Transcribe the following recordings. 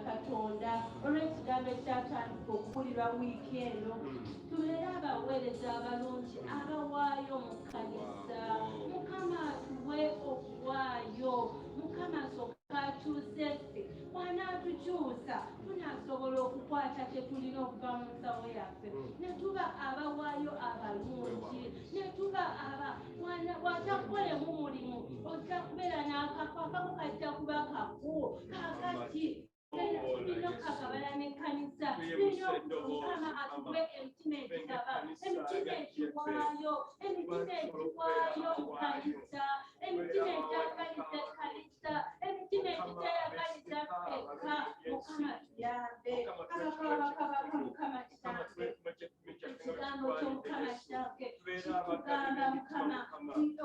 Katonda olw'ekigambo ekyatandika okuwulirwa wiiki eno tubeere abaweereza abalungi abawaayo mu kkanisa. Mukama atuwe okuwaayo tukwata kye tulina okuva mu nsawo yaffe ne tuba abawaayo abalungi ne tuba bw'atakolemu mulimu ojja kubeera n'akako kajja kuba kakuwo kakati tulina okukakabala n'ekkanisa tulina Mukama atuwe emitima egitaba emitima egiwaayo mu kanisa emitima egyagaliza ekkanisa emitima egitayagaliza ffekka Mukama tuyambe kabaka Mukama kitange ekigambo ky'Omukama kitange kitugamba Mukama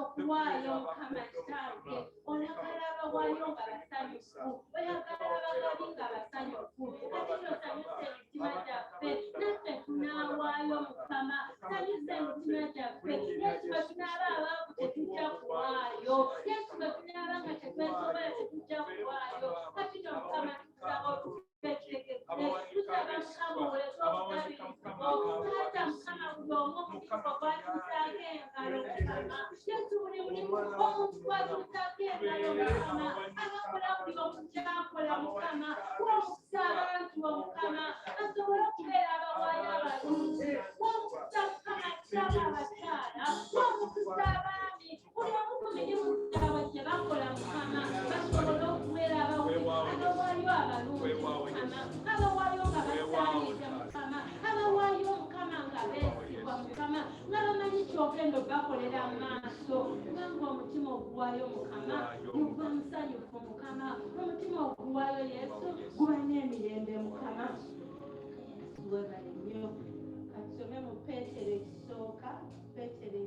okuwaayo Mukama kitange oyagala abawaayo nga basanyufu oyagala abagabi nga basanyufu kati osanyusa emitima gyaffe naffe tunaawaayo Mukama sanyusa emitima gyaffe Yesu bwe tunaaba abaavu tetujja kuwaayo Yesu bwe tunaaba nga tetwesobola tetujja kuwaayo kati no Mukama tusaba otutegeeze tusaba Mukama oleke obutabirizibwo taata Mukama buli omu omulimu gwatuusaako engalo Mukama Yesu buli mulimu omuntu gwatuusaako engalo Mukama abakola buli omu kyakola Mukama w'omukisa abantu Mukama basobole okubeera abawaayo abalungi w'omukisa Mukama kitaba abakyala w'omukisa abaami buli omu ku mirimu gyabwe gye bakola Mukama basobole okubeera abawaayo abalungi Mukama abawaayo nga basaanidde Mukama abawaayo Mukama nga beesigwa Mukama nga bamanyi kyogendo bakolera mu maaso kubanga omutima oguwaayo Mukama guba musanyufu Mukama omutima oguwaayo Yesu guba n'emirembe Mukama webale nnyo kasome mu Peetero ekisooka essula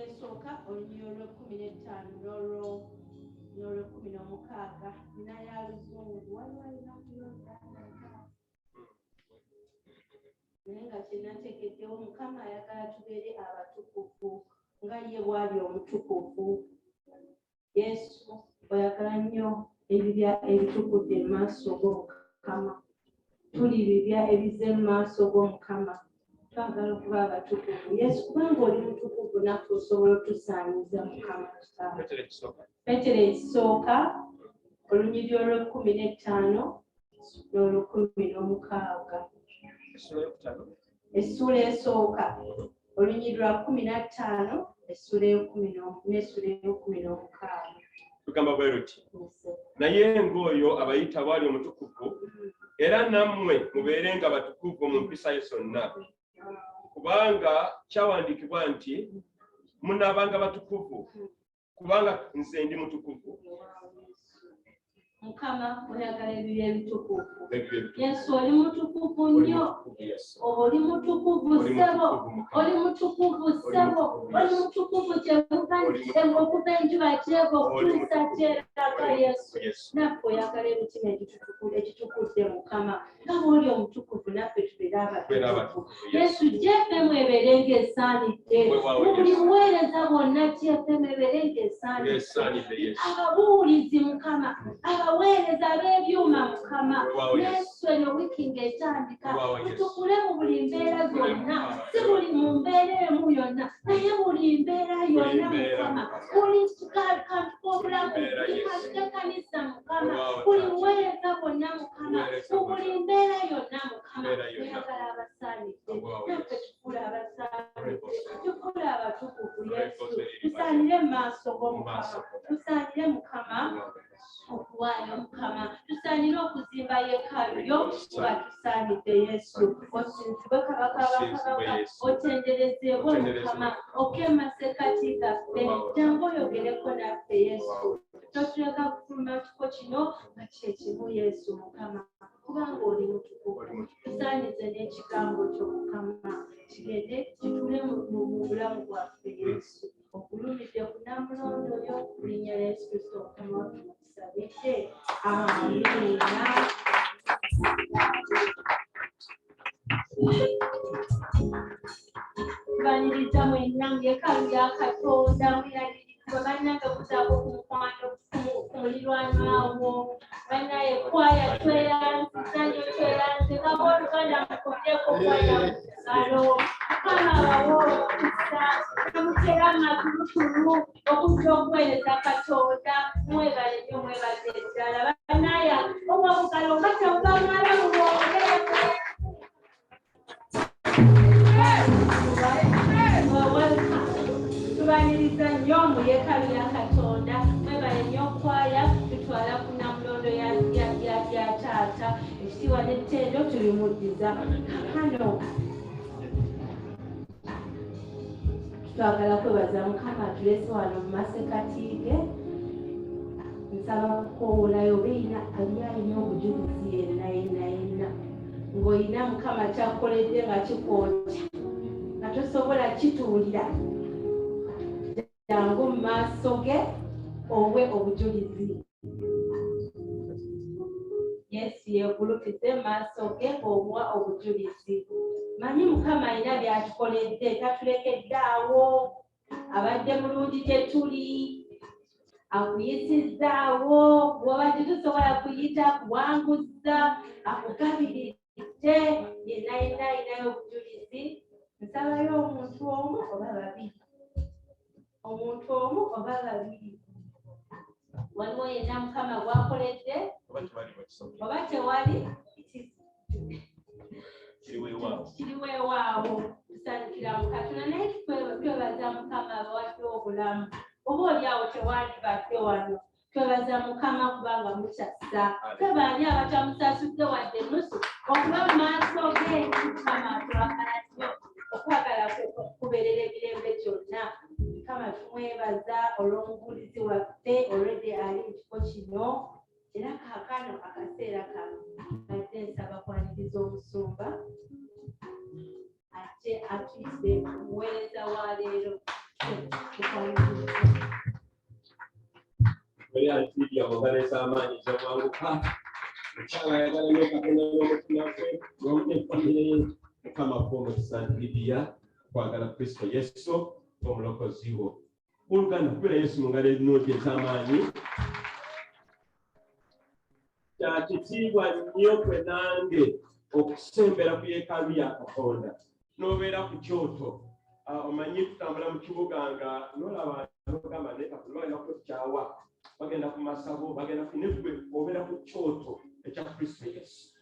esooka olunyiriri olw'15 n'olw'16 naya luzungu waliwo alina kuyonda naye nga kyenatekeddewo Mukama ayagala tubeere abatukuvu nga ye bw'ali omutukuvu Yesu oyagala nnyo ebibya ebitukudde mu maaso g'Omukama tuli bibya ebize mu maaso g'Omukama twagala okuba abatukuvu Yesu kubanga oli mutukuvu naffe osobola otusaanyiza Mukama Kitaawe Peetero ekisooka olunyiriri olw'15 n'olw'16 essula esooka olunyiriri lwa 15 essula ey'okumina tugamba bwe ruti naye ng'oyo abayita bw'ali omutukuvu era nammwe mubeerenga batukuvu mu mpisa ye zonna kubanga kyawandiikibwa nti munaabanga batukuvu kubanga nze ndi mutukuvu Mukama oyagala ebibya ebitukuvu Yesu oli mutukuvu nnyo oli mutukuvu ssebo oli mutukuvu ssebo oli mutukuvu kyebuva okuva enjuba kyeva okutuusa kyeraga Yesu naffe oyagala emitima egitukudde Mukama nga bw'oli omutukuvu naffe tubeere abatukuvu Yesu gyefemu ebeerenga esaanidde mu buli buweereza bwonna gyefemu ebeerenga esaanidde ababuulizi Mukama abaweereza ab'ebyuma Mukama Yesu eno wiiki ng'etandika tutukule mu buli mbeera zonna si buli mu mbeera emu yonna naye buli mbeera yonna Mukama buli kantu k'obulamu buli kantu k'ekkanisa Mukama buli buweereza bwonna Mukama mu buli mbeera yonna Mukama oyagala abasaanidde naffe tukula abasaanidde tukula abatukuvu Yesu tusaanire mu maaso g'Omukama tusaanire Mukama okuwaayo Mukama tusaanire okuzimba yeekaalu yo nga tusaanidde Yesu osinzibwe kabaka bakabaka otenderezebwe Mukama okemase kati gaffe jangu oyogereko naffe Yesu totuleka kufuluma kifo kino nga kyekimu Yesu Mukama kubanga oli mutukuvu tusaanize n'ekigambo kyo Mukama kigende kitule mu bulamu bwaffe Yesu okulumidde ku nnamulondo yo ku linnya lya Yesu Kristo Mukama waffe tusabidde amiina tubaniriza mwenna mu yeekaalu ya Katonda mweragirizibwa bannange kuzaako ku mukwano ku muliraanwa wo bannaye kwaya tweyanziza nnyo tweyanze nga b'Oluganda mukubyeko kwaya mu ngalo Mukama abawe omukisa mutera amatulutulu okujja okuweereza Katonda mwebale nnyo mwebaze ddala bannaya obwabugalo nga tebwamala mubwongere tubaniriza nnyo mu yeekaalu ya Katonda mwebale nnyo okwaya tutwala ku namulondo ya taata ekitiibwa n'ettendo tulimuddiza kakano twagala kwebaza Mukama atulese wano mu masekati ge nsaba kukoowolayo beeyina ali alina obujulizi yenna ng'olina Mukama kyakukoledde nga kikootya nga tosobola kituulira jangu mu maaso ge owe obujulizi Yesu yeegulumize mu maaso ge omuwa obujulizi manyi Mukama alina byatukoledde tatulekedde awo abadde mulungi gye tuli akuyisizzaawo bw'obadde tosobola kuyita kuwanguza akugabiridde yenna alinayo obujulizi nsabayo omuntu omu oba babiri waliwo yenna Mukama gwakoledde oba tewali kiriweewaawo tusanyukira mu Katonda naye twebaza Mukama abawadde obulamu oba oliawo tewandibadde wano twebaza Mukama kubanga mukyassa tebaani abatamusasudde wadde nusu okuba mu maaso ge Mukama atwagala nnyo okwagala kubeerera emirembe gyonna Mukama tumwebaza olw'omubuulizi waffe olwedde ali mu kifo kino era kaakano akaseera kano adde nsaba kwaniriza omusumba ate atuyise omuweereza wa leero Alifidia mugaleesa amaanyi z'omwanguka mukyala ayagala nnyo Katonda n'omutima gwe n'omufamire ye Mukama kw'omukisa Lidia kwagala Kristo Yesu omulokozi wo Luganda kubira Yesu mu ngalo ennungi ez'amaanyi kya kitiibwa nnyo kwe nange okusembera ku yeekaalu ya Katonda n'obeera ku kyoto omanyi tutambula mu kibuga nga n'olaba n'ogamba naye Katonda bagenda kukyawa bagenda ku masabo bagenda kunefugwe obeera ku kyoto ekya Kristo Yesu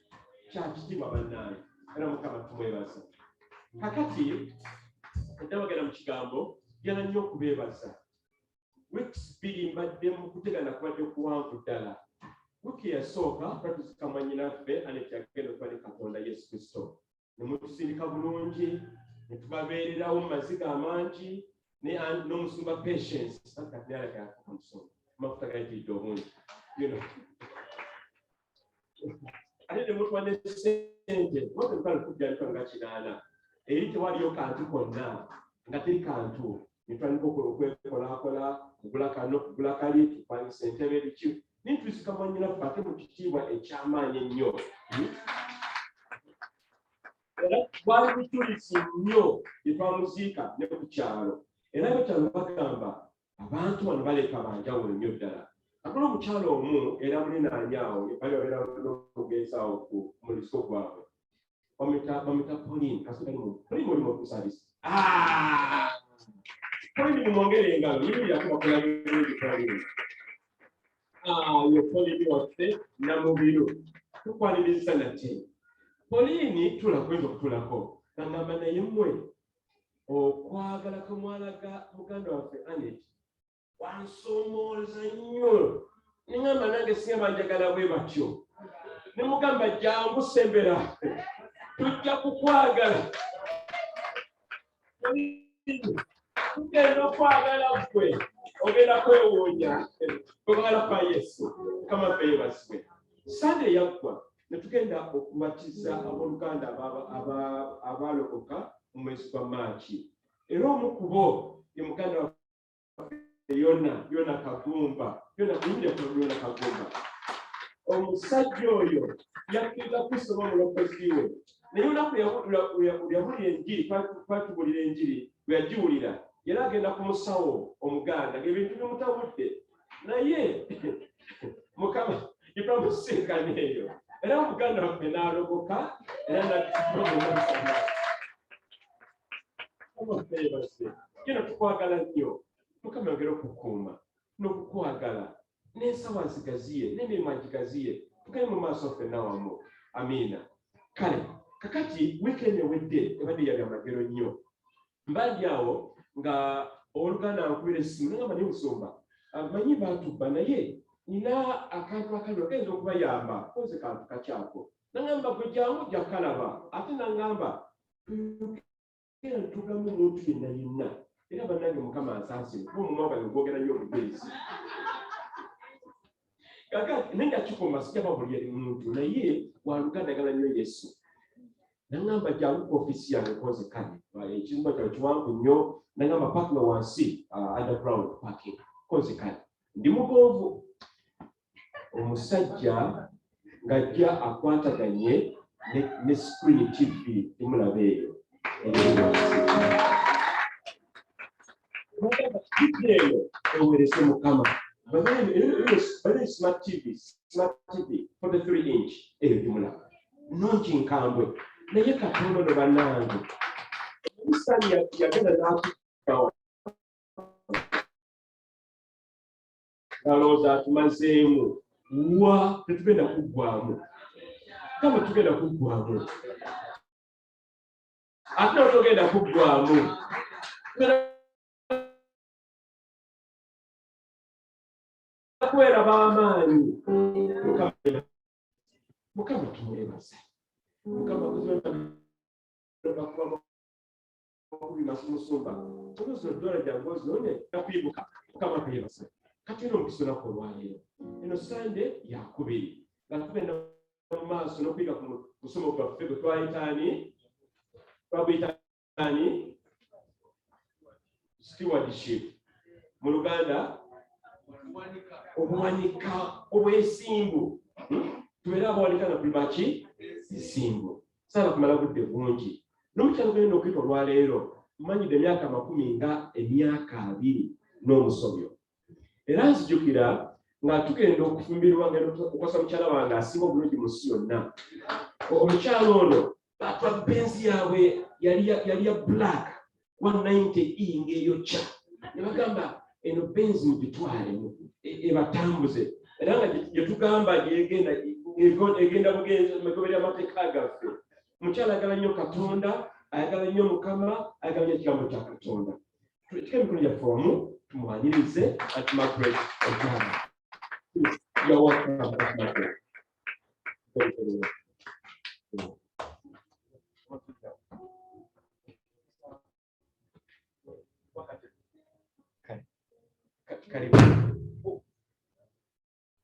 kya kitiibwa bannange era Mukama tumwebaza kakati edda bagenda mu kigambo genda nnyo okubeebaza weeks bbiri mbadde mu kutegana kubadde kuwanvu ddala wiki yasooka twatuusika mwannyinaffe Anet yagenda okuba ne Katonda Yesu Kristo ne mutusindika bulungi ne tubabeererawo mu maziga amangi n'omusumba Patience kati yalaga yamusumba amafuta gayitiridde obungi ate ne mutuwa ne ssente mwatemukale kujjaniko nga kinaana eri tewaliyo kantu konna nga teri kantu netwandika okwekolakola kugula kano kugula kali tupangisa entebe ebiki nintuzika mwannyinaffe ate mu kitiibwa ekyamaanyi ennyo era twali bujulizi nnyo gye twamuziika ne ku kyalo era bekyalo bagamba abantu bano baleka banjawulo nnyo ddala akola omukyalo omu era mulinaanyaawo bali babeera n'okugezaawo ku muliso gwabwe bamwita Pauline Pauline oli mukusabisa Pauline mumwongere engalo yiri yakubakola birungi Pauline yo Pauline waffe Namubiru tukwaniriza nate Pauline tulakweza okutulako nangamba naye mmwe okwagala kumwalaga muganda waffe Anet wansomooza nnyo nengamba nange singa banjagala bwe batyo ne mugamba jangu sembera tujja kukwagala tugenda okwagala gwe ogenda kwewuunya okwagala kwa Yesu Mukama ffe yeebazibwe Sande yaggwa ne tugenda okubatiza abooluganda abaalokoka mu mwezi gwa Maaci era omu ku bo ye muganda Yona Kagumba omusajja oyo yakkiriza Kristo n'omulokozi we naye olunaku yawulira enjiri twatubulira enjiri bwe yagiwulira era agenda ku musawo omuganda ng'ebintu bimutabudde naye Mukama yetwamusinkana eyo era omuganda waffe n'alogoka era azigaziye n'emirimu agigaziye tukale mu maaso ffenna wamu. Amiina. Kale kakati weekend ewedde ebadde yali amagero nnyo. Mbadde awo nga Oluganda nkubira essimu nagamba naye Musumba manyi baatubba naye nina akantu akali ogenza okubayamba koze kantu kakyako. Nagamba gwe jangu jakalaba ate nagamba tugamu omuntu yenna yenna era bannange Mukama ansaasire omumwanga ogwogera nnyo obuteesi. Kakati nenga kikoma sijaba buli yali muntu naye wa Luganda ayagala nnyo Yesu. Nagamba jangu ku ofisi yange koze kale ekizimba kyawe kiwanvu nnyo. Nagamba parking wansi underground parking koze kale ndi mugonvu. Omusajja ng'ajja akwataganye ne screen TV emulaba eyo. Ewerese Mukama. Bale smart TV for the 3-inch eyo emulaba. Nonki nkambwe. Naye Katonda ne bannange. Musani yagenda n'atukawa. Alooza tumazeemu. Wa tetugenda kuggwamu. Kama tugenda kuggwamu. Ate tugenda kuggwamu. Kwera b'amaanyi. Mukama tumwebaza. Mukama kuzimba Musumba. Tuzo dola jangozi none nakwibuka. Mukama kwebaza. Kati no mpisa nako lwaleero. Eno Sunday yakubiri. Gatugenda mu maaso n'okwiga ku kusoma kwaffe gwe twayitaani stewardship. Mu Luganda obuwanika obwesimbu. Tubeera abawanika na kulibaki esimbu. Sala kumala budde bungi. N'omukyalo genda okwita olwaleero mmanyidde emyaka 20 n'omusobyo. Era nzijukira nga tugenda okufumbirwa ngendo okukosa mukyala wange asinga obulungi mu nsi yonna. Omukyalo ono batwa benzi yaabwe yali ya black 190 ng'eyokya. Ne bagamba eno benzi mugitwalemu ebatambuze. Era nga gye tugamba egenda bugenzi mugoberera amateeka gaffe. Mukyala ayagala nnyo Katonda, ayagala nnyo Mukama, ayagala nnyo ekigambo kya Katonda. Tuteeke emikono gyaffe wamu tumwanirize at Margaret Ojara. You're welcome, Margaret.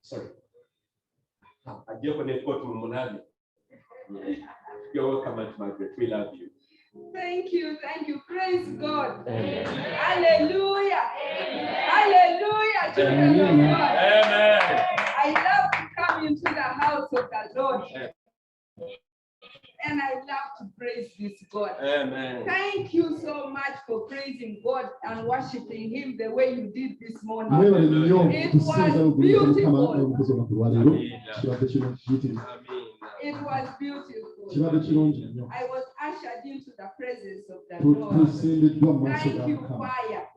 Sorry. I just want to go to Munani. You're welcome, Margaret. We love you. Thank you. Praise God. Hallelujah. Hallelujah. Children of God. Amen. I love to come into the house of the Lord. And I love to praise this God. Amen. Thank you so much for praising God and worshiping Him the way you did this morning. It was beautiful. It was beautiful. I was ushered into the presence of the Lord. Thank you, choir.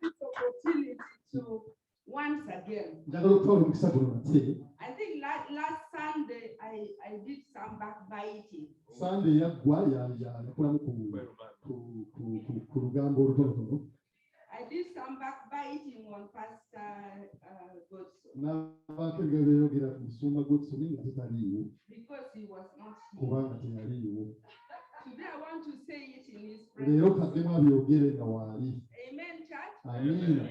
This opportunity to once again. I think last Sunday I did some backbiting. Sunday I did some backbiting on Pastor Godson. Because he was not here. Today I want to say it in his presence. Amen, church? Amen.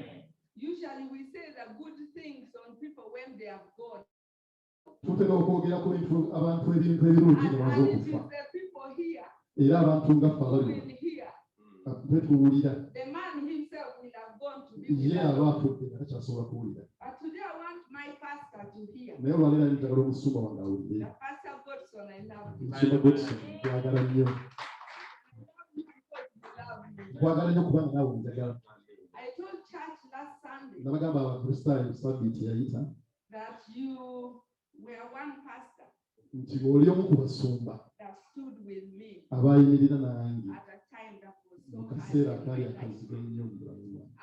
Usually we say the good things on people when they have gone. And it is the people here who will hear. The man himself will have gone to be with us. But today I want my pastor to hear. The Pastor Godson, I love you. I told church last Sunday that you were one pastor that stood with me at a time that was so hard.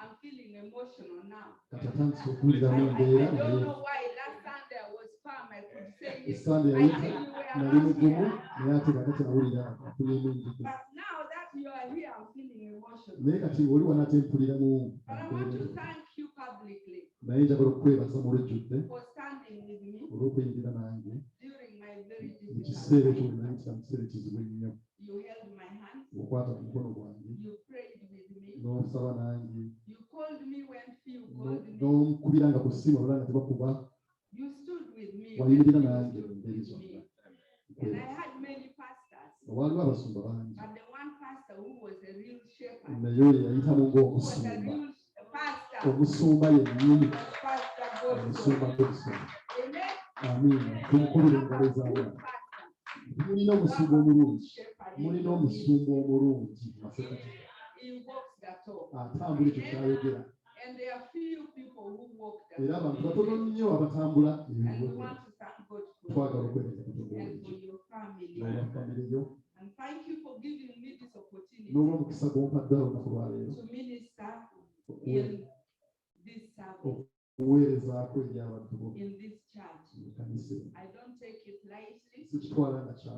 I'm feeling emotional now. kati atandise okuwulira mu I mbeera don't naye know why last Sunday I was calm. I could say it. esande I yayita think you were nali mugumu happy. naye ate kakati nawulira mpuliramu enjigiriza. But now that you are here, I'm feeling emotional. naye kati oli wano ate mpuliramu But I want to thank you publicly naye njagala okwebaza mu lujjudde for standing with me olw'okuyingira nange during my very mu difficult kiseera time. ekyo nayitira mu kiseera ekizibu ennyo You held my hand. okwata ku mukono gwange You prayed with me. n'osaba nange You called me when few called me. n'onkubiranga ku ssimu abalala nga tebakuba You stood with me. wayimirira when few nange stood mu ngeri with zonna. me. And I had many pastors, waliwo abasumba bangi but the one pastor who was a real shepherd, naye oyo yayitamu who was a ng'omusumba real pastor, omusumba yennyini was Pastor God. omusumba gw'ebisumba. Amen. amiina tumukubira engalo Good z'abantu. pastor. mulina omusumba omulungi mulina omusumba omulungi masekati He walks the talk. atambula ekyo kyayogera And there are few people who walk the era talk. abantu batono nnyo abatambula And we ebibuga. want to thank God for twagala you okwebaza Katonda and for wange your family. n'olwafamire yo And thank you for giving me this opportunity n'olw'omukisa gw'ompadde olunaku lwaleero to minister in this service, okuweerezaako eri abantu bo in this church. mu kanisa eno. I don't take it lightly sikitwala nga kya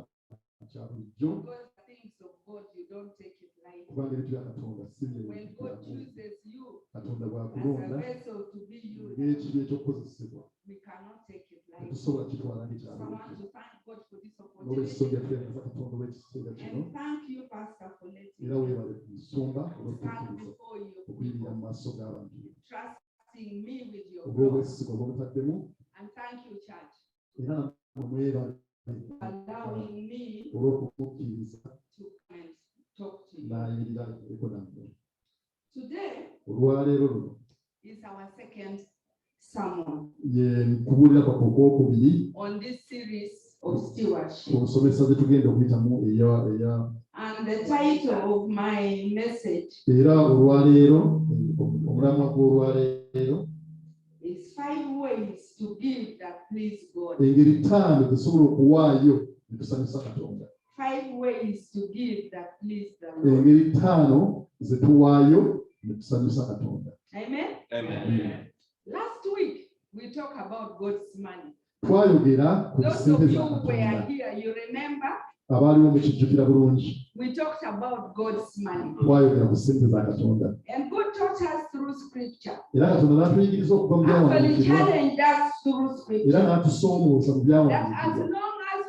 bulijjo because the things of God, you don't take it lightly. kubanga ebintu bya Katonda si When God chooses you Katonda as a bw'akulonda vessel to be used, ng'ekiri ekyokukozesebwa we cannot take it lightly. tetusobola kitwala So I ng'ekya want bulijjo. to thank God for this N'olwekisonga opportunity twebaza Katonda olw'ekiseera kino and thank you, Pastor, for letting era me weebale ku nsumba stand olw'okutuukiriza before you, okuyimirira mu maaso g'abantu trusting me with your blood. olw'obwesigwa bw'omutaddemu And thank you, church, era namwe mwebale allowing me olw'okumukkiriza to come and talk to you. n'ayimirira eko nammwe. Today olwaleero luno is our second sermon ye kubuulira kwaffe okwokubiri on this series of stewardship. ku nsomesa ze tugenda okuyitamu eya And the title of my message era olwaleero omulamwa gw'olwaleero is 5 ways to give that please God. engeri 5 zisobola okuwaayo ne tusanyusa Katonda. 5 ways to give that please the Lord. engeri 5 ze tuwaayo ne tusanyusa Katonda. Amen. Amen. Last week we talked about God's money. twayogera ku Those ssente of za you who were Katonda here, you remember abaaliwo mukijjukira bulungi we talked about God's money. twayogera ku ssente za Katonda And God taught us through scripture. era Katonda n'atuyigiriza okuva mu Actually byawandiikibwa challenged us through era scripture. n'atusoomooza mu That as byawandiikibwa long as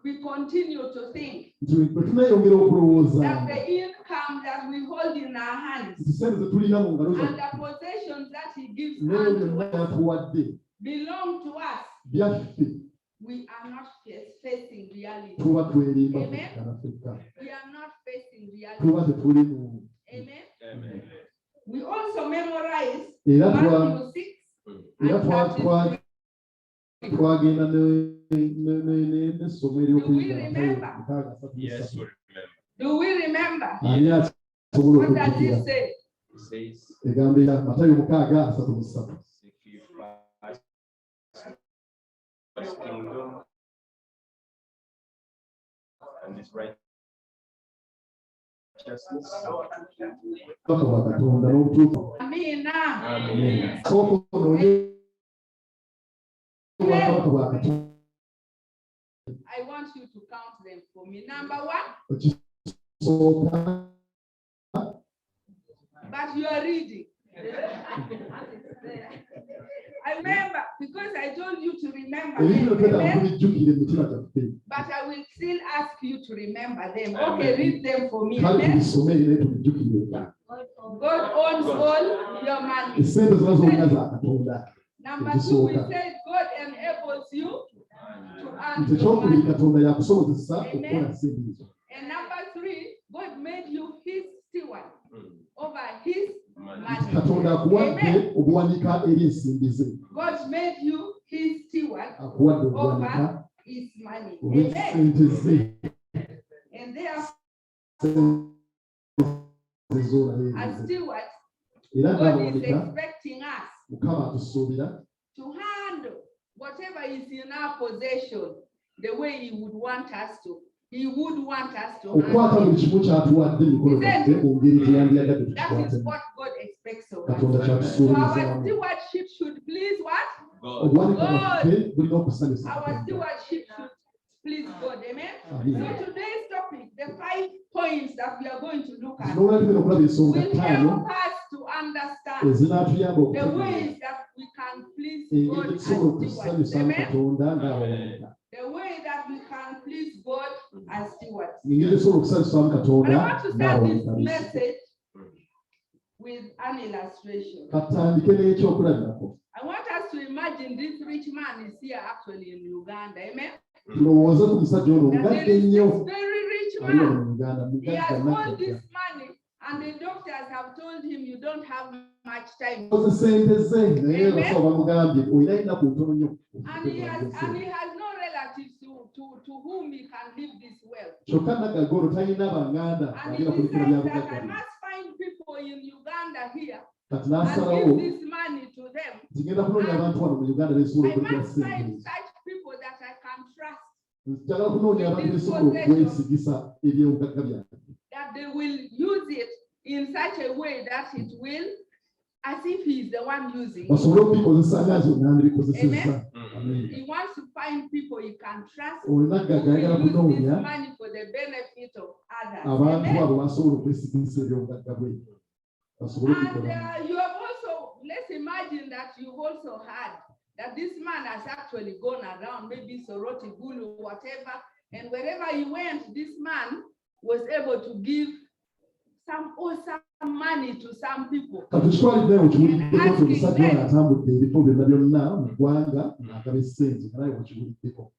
we continue to think nti bwe tuneeyongera okulowooza that the income that we hold in our hands nti ssente ze tulina mu ngalo and zaffe the possessions that He gives n'ebyo unto byonna us byatuwadde belong to us, byaffe we are not facing reality. tuba twerimba Amen. fekka na fekka We are not facing tuba reality. tetuli mu Amen. Amen. We also memorize era Matthew 6 era and 33. twagenda n'essomo Do we ery'okuyita remember? Yes, we remember. Do we remember? ani asobola What does okujjukira it say? It says, egamba era Matayo 6:33 seek ye first God's kingdom and His righteousness. Obubaka bwa Katonda n'obutuufu Amina. Amen. sooka onoonye obwakabaka bwa Katonda I want you to count them for me. Number 1, okisooka but you are reading. I remember because I told you to remember ebyo them. twetaaga Amen? tubijjukire mu mitima gyaffe But I will still ask you to remember them. Okay, read them for me. kale Amen? tubisome naye tubijjukire God owns all your money. essente zonna zonna za Katonda. Number 2, we said God enables you to earn nti your ekyokubiri money. Katonda yakusobozesa Amen. okukola ssente ezo. And number 3, God made you His steward over His money. Katonda akuwadde Amen. obuwanika eri ensimbi ze God made you His steward akuwadde obuwanika over His money. Amen. olw'essente ze And therefore, z'olayo as stewards, era God is ng'abawanika expecting us Mukama atusuubira to handle whatever is in our possession the way He would want us to. He would want us to okukwata handle buli it. kimu ky'atuwadde emikono gyaffe mu ngeri gye yandiyagadde That is tukikwatemu. what God expects of Katonda So kyatusuubiza our wamu. stewardship should please what? Obuwanika bwaffe bulina okusanyusa Our Katonda. stewardship should please God. Amen. Amen. So today's topic, the 5 points that we are going to look at, Zino olwaleero okulaba ensonga will ttaano help us to understand ezinaatuyamba the okutegeera ways that we can please engeri God as gyetusobola stewards. okusanyusa Amen. Katonda ng'abawanika. The way that we can please God as stewards. Engeri gyetusobola okusanyusamu But Katonda I want to start this ng'abawanika. message with an illustration. Katandike n'ekyokulabirako. I want us to imagine this rich man is here actually in Luganda. Amen. Tulowooze ku musajja ono That there omugagga is ennyo this very rich ali wano man. mu Uganda. He has Mugagga all this nagagga. money, and the doctors have told him you don't have much time. Oze sente ze naye Amen. abasawo bamugambye olina ennaku ntono nnyo. And he has no relatives to whom he can leave this wealth. Kyokka nagagga ono talina banganda And he bagenda kulikira decides bya that I bugagga. must find people in Uganda here Kati and n'asalawo give this money to them. zigenda kunoonya abantu wano mu Uganda besobola I okulikira must sente find ezo. such people that I can trust, Njagala kunoonya abantu besobola okwesigisa ebyobugagga byange. that they will use it in such a way that it will, as if he is the one using it. Basobole okubikozesa nga zonna ndibikozesezza. Amen. He wants to find people he can trust Ono who nagagga ayagala will use kunoonya this money for the benefit of others. abantu Amen. abo basobola okwesigisa ebyobugagga bwe. Basobole And okubikola. you have also, let's imagine that you've also heard that this man has actually gone around, maybe Soroti Gulu, whatever, and wherever he went, this man was able to give some awesome money to some people. Katukitwalidde okiwuliddeko nti omusajja ono atambudde ebifo byonna byonna mu ggwanga ng'agaba essente nga naye okiwuliddeko.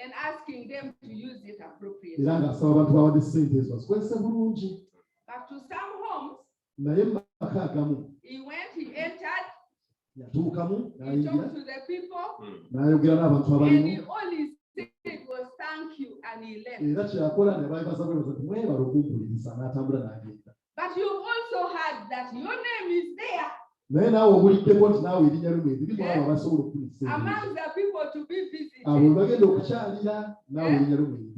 And asking them to use it appropriately. Era ng'asaba abantu bawadde essente ezo bazikozese bulungi. But to some homes, Naye mu maka agamu he went, he entered, yatuukamu he n'ayingira talked to the people, n'ayogera n'abantu and abalimu. all he said was thank you, and he left. Era kyeyakola ne bayibaza bwebaza nti mwebala okumpuliriza n'atambula n'agenda. But you've also heard that your name is there Naye naawe obuliddeko nti naawe erinnya lyo liri mu abo abasobola okufuna essente. among the people to be Abo visited. bagenda okukyalira naawe erinnya lyo liri.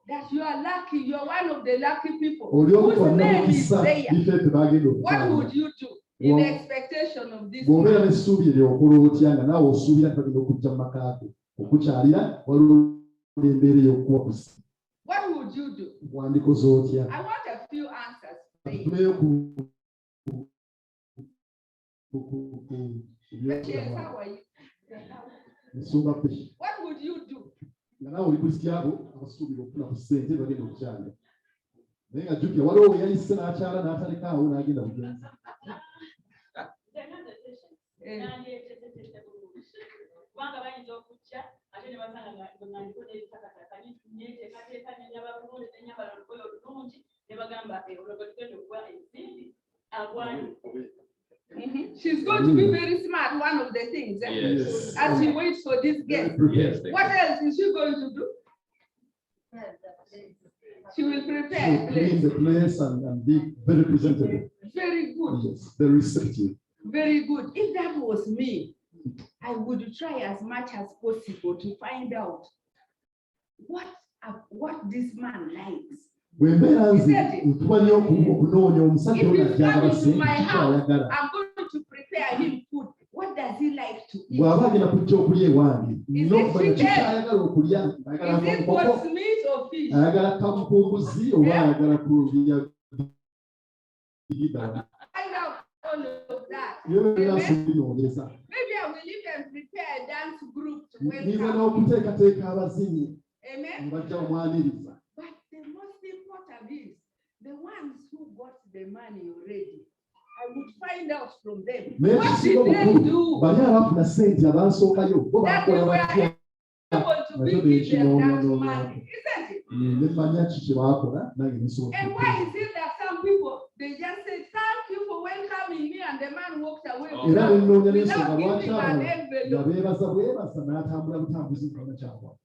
That you are lucky, you are one of the lucky people Oli omu whose name is bannamukisa there. bifeete bagenda What okukyalira. would you do in the expectation of this Bw'obeera man? n'essuubi eryokola otya nga naawe osuubira nti bagenda okujja mu maka go okukyalira waliwo embeera ey'okuwa kusa. What would you do? Wandikoze otya? I want a few answers. Tuleyo ku Yes, how are you? ensonga pe. What would you do? Nga naawe oli kulisyabo abasuubira okufuna ku ssente bagenda okukyalira. Naye nga jjukira waliwo we yayise n'akyala n'atalekaawo n'agenda bugenzi. Kubanga bayinza okujja ate ne basanga nga ndikola ebitakataka neteekateeka nenyaba bulungi nenyambala olugoye olulungi ne bagamba olwo tugenda okuwa ensimbi agwani. She's going to be very smart, one of the things, Yes. as she waits for this guest. Yes. What else is she going to do? She will prepare a Clean place. the place and be very presentable. Very good. Yes, very receptive. Very good. If that was me, I would try as much as possible to find out what this man likes. Bwe mbeera nze ntuba nnyo okunoonya omusajja If ono he's ajja coming to abasente my house, kyayagala. I'm going to prepare him food. What does he like to eat? Bw'aba agenda kujja okulya ewange Is nina it okumanya chicken? kyayagala okulya. Ayagala Is it nkoko, what's meat or fish? ayagala kampunguzi oba ayagala kulya bigida. Find out all of that. Yeweera Amen. nsubinoonyeza. Maybe I will even prepare a dance group to Niza welcome. n'okuteekateeka abazinyi Amen. ne bajja omwaniriza. But the most important is the ones who got the money already. I would find out from them. Naye What ekisinga did they obukulu do bali abafuna ssente abansookayo bo that they bakola were batya able to Nazo give them that beekinoonya money? Isn't it? ne mmanya ki kye baakola nange nesobola And why is it that some people they just say thank you for welcoming me and the man walked away era ne nnoonya without n'ensonga giving lwaki an abo nga envelope? beebaza bwebaza n'atambula butambuzi ng'ona kyakwa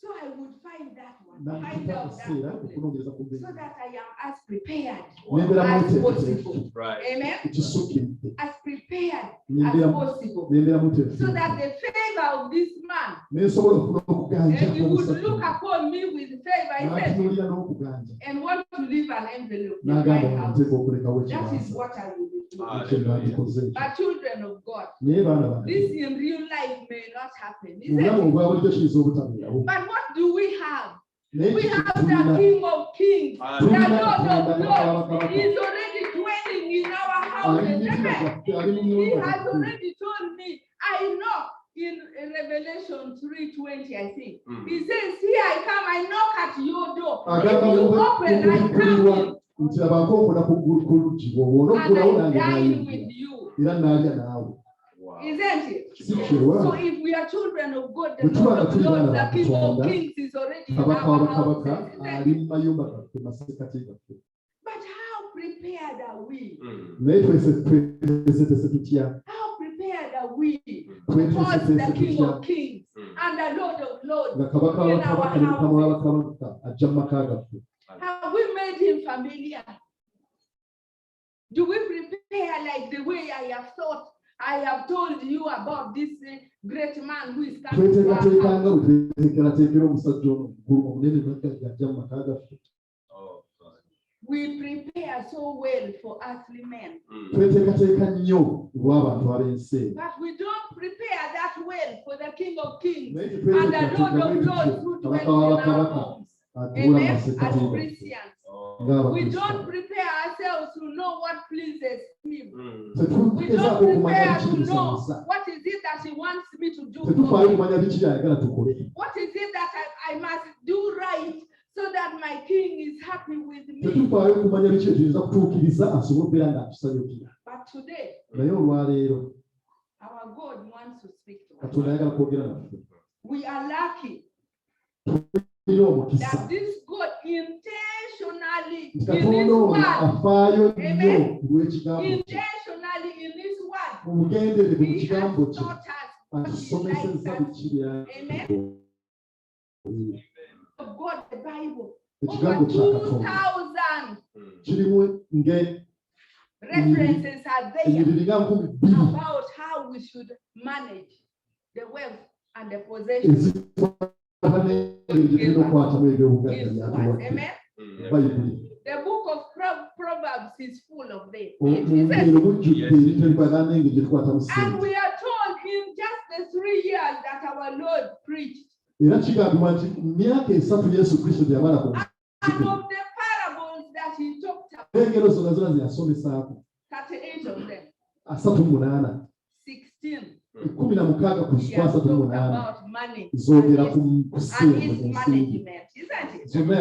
So I would find that one, find n'ampita out that akaseera problem, okunoonyereza ku so mbeera that I am as prepared n'embeera as muteeketeefu possible. Right. Amen. ekisukkiridde As prepared as n'embeera possible, n'embeera so muteeketeefu that the favor of this man, n'esobola okufuna okuganja and he would kw'omusajja look upon me with favor, isn't it? n'atunuulira n'okuganja And want to leave an envelope in n'agamba my nga house. nteeka okulekawo That is ekibanza what I will do. But children of God, this in real life may not happen, is it? But what do we have? We have the King of Kings, the Lord of Lords. He's already dwelling in our houses. Amen. He has already told me, I know. In Revelation 3:20, I think. He says, here I come, I knock at your door. If you open, I come in. And I dine with you. Isn't it? So if we are children of God, the Lord of Lords, the King of Kings is already in our houses. But how prepared are we? How prepared are we to host the King of Kings and the Lord of Lords in our houses? Have we made him familiar? Do we prepare like the way I have told you about this great man who is coming to our house? We prepare so well for earthly men. But we don't prepare that well for the King of Kings and the Lord of Lords who dwells in our homes. Amen. As Christians. We don't prepare ourselves to know what pleases him. We don't prepare to know what is it that he wants me to do. What is it that I must do right so that my king is happy with me. But today, our God wants to speak to us. We are lucky that this God intentionally in his word, amen, intentionally in his word, he has taught us what he likes us. Amen. Of God, the Bible, over 2,000 references are there about how we should manage the wealth and the possessions. Amen. The book of Proverbs is full of them. And we are told in just the 3 years that our Lord preached, and of the parables that he talked about, 38 of them, 16 he has talked about money and his management, isn't it? So we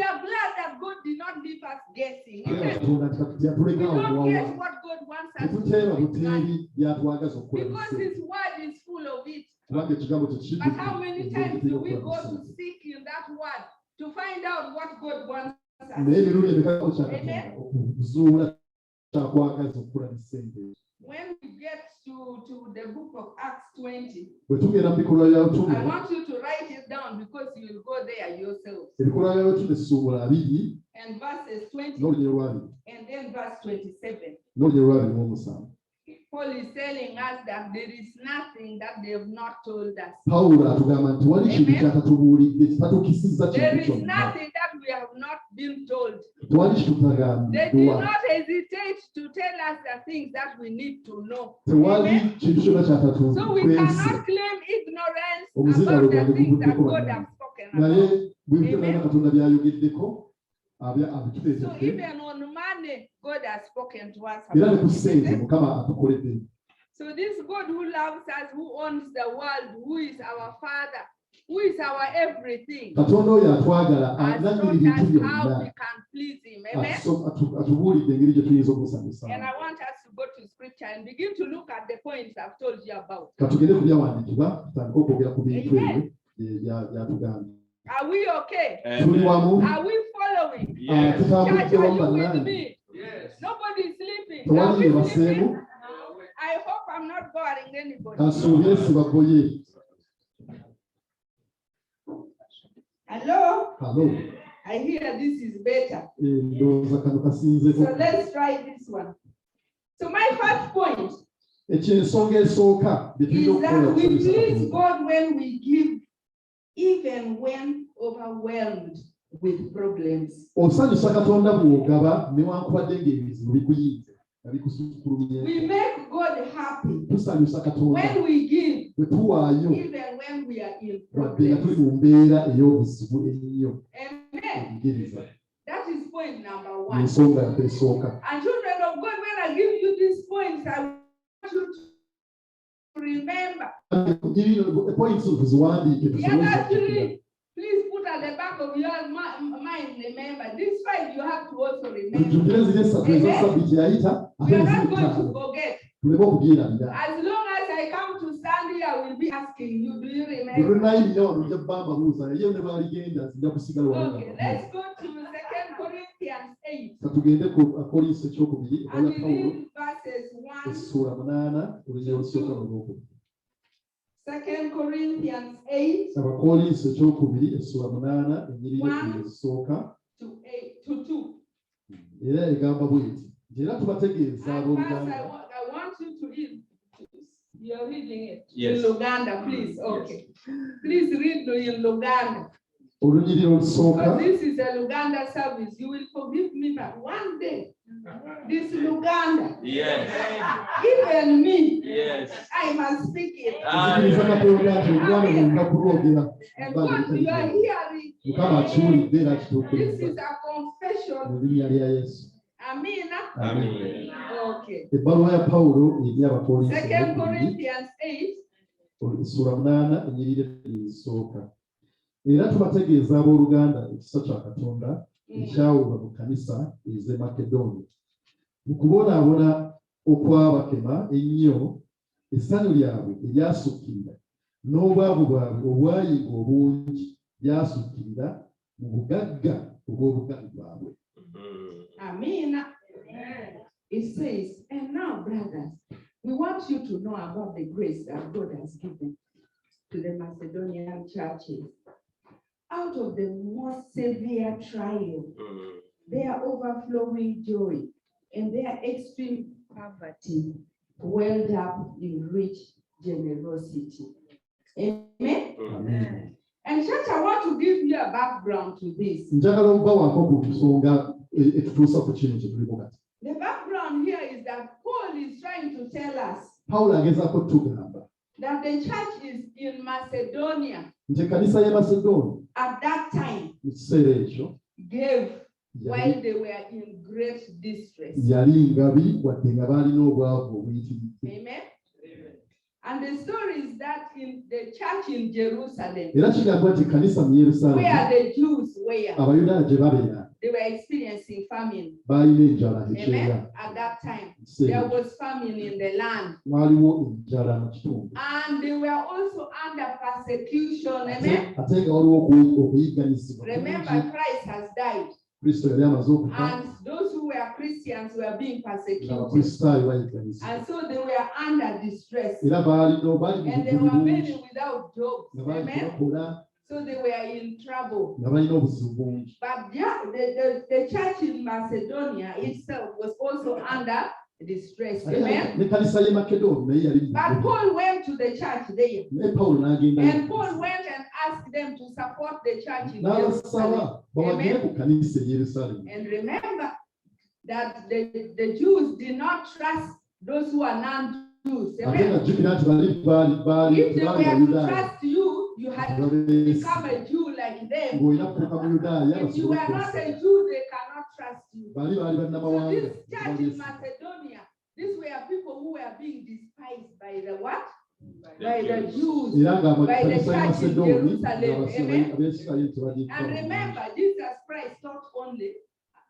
are glad that God did not leave us guessing, isn't it? We don't guess what God wants us to do with money, because his word is full of it. But how many times do we go to seek in that word to find out what God wants us to do? Amen. When we get to the book of Acts 20, I want you to write it down because you will go there yourself. And verses 20 and then verse 27. Paul is telling us that there is nothing that they have not told us. Amen. There is nothing that we have not been told. They did not hesitate to tell us the things that we need to know. Amen. So we cannot claim ignorance about the things that God has spoken about. Amen. So even on money, God has spoken to us about it. So this God who loves us, who owns the world, who is our Father, who is our everything, has taught us how we can please him. Amen. And I want us to go to scripture and begin to look at the points I've told you about. Amen. Are we okay? Are we following? Yes. Church, are you with me? Yes. Nobody is sleeping. Are we sleeping? I hope I'm not boring anybody. Hello? Hello. I hear this is better. So let's try this one. So my first point is that we please God when we give, even when overwhelmed with problems. We make God happy tusanyusa Katonda when we give, bwe tuwaayo even when we are in wadde nga tuli problems. mu mbeera ey'obuzibu ennyo Amen. obugiriza That is point number one. ensonga esooka. And children of God, when I give you these points, I want you to remember. Points ziwandiike The other three, please put at the back of your mind, remember. This five you have to also remember. tujjukire ziri esatu ez'esabbiiti yayita We ate are not eziri going to ttaano forget. tuleme okubyerabira. As long as I come to stand here, I will be asking you, do you bwe remember? lunayimirira wano ojja kubamba buuza naye ne bwaligenda zijja kusigala wano. Okay, let's go to 2 Corinthians 8 katugende ku Akolinso ekyokubiri and oba Pawulo read verses 1. essula 8 olunya olusooka mu lwokubiri. 2 Corinthians 8 Abakolinso ekyokubiri essula 8 ennyiriri ezisooka to 8 to 2. era egamba bw'eti nti era tubategeeza And abooluganda. first, I want you to read. You're reading it Yes. in Luganda, please. Okay. Please read in Luganda. Olunyiriri olusooka Because this is a Luganda service. You will forgive me, but one day, this Luganda, Yes. even me, Yes. I must speak it. nzikiriza Katonda nti oluganda lwonna kulwogera And what you are hearing, Mukama akiwulidde era this akituukiriza is a confession. mu linnya lya Yesu. Amina. Amen. Okay. Ebbaluwa ya Pawulo eri Abakolinso 2 Corinthians 8. essula 8 ennyiriri ezisooka. Era tubategeeza abooluganda ekisa kya Katonda ekyaweebwa mu kkanisa ez'e Makedoniya. Mu kubonaabona okwabakema ennyo essanyu lyabwe eryasukkirira n'obwavu bwabwe obwayiga obungi byasukkirira mu bugagga obw'obugabi bwabwe. Amina. It says, and now, brothers, we want you to know about the grace that God has given to the Macedonian churches. Out of the most severe trial, their overflowing joy and their extreme poverty welled up in rich generosity. Amen. Amen. And church, I want to give you a background to this. Njagala okubawaako ku nsonga etutuusa ku kino kye tuliko kati. The background here is that Paul is trying to tell us Pawulo agezaako tugamba that the church is in Macedonia nti ekkanisa y'e Macedonia at that time mu kiseera ekyo gave while they were in great distress. yali ngabi wadde nga baalina obwavu obuyitiridde. Amen. And the story is that in the church in Jerusalem, Era kigamba nti ekkanisa mu Yerusaalemi where the Jews were, Abayudaaya gye babeera they were experiencing famine. baalina enjala ekyeya. Amen. At that time, Kiseera there ekyo was famine in the land. waaliwo enjala mu kitundu. And they were also under persecution. Amen. Ate nga waliwo okuyigganyizibwa. Remember, Christ has died. Kristo yali amaze okufa And those who were Christians were being persecuted. ng'Abakristaayo bayigganyizibwa. And so they were under distress. Era baali mu And there buzibu were bungi many without jobs. nga baali Amen. tebakola So they were in trouble. nga balina obuzibu bungi. But yeah, the church in Macedonia itself was also under distress. Amen. N'ekkanisa y'e Makedoni naye yali mu But buzibu. Paul went to the church there. Naye Pawulo n'agenda And Paul went and asked them to support the church in Jerusalem. n'abasaba bawagire ku kkanisa e Yerusaalemi. And remember that the Jews did not trust those who are non-Jews. Ate Amen. najjukira nti baali If they were to Bayudaaya trust you, you had to become a Jew like them. ng'olina kutuuka mu Yudaaya If you were not basobole a Jew, they cannot trust you. baali So bannamawanga. this church in Macedonia, these were people who were being despised by the what? By the Jews. Era nga By the ekkanisa y'e church in Macedooni Jerusalem. Amen. abeesirayiri tebagiyita. And remember, Jesus Christ taught only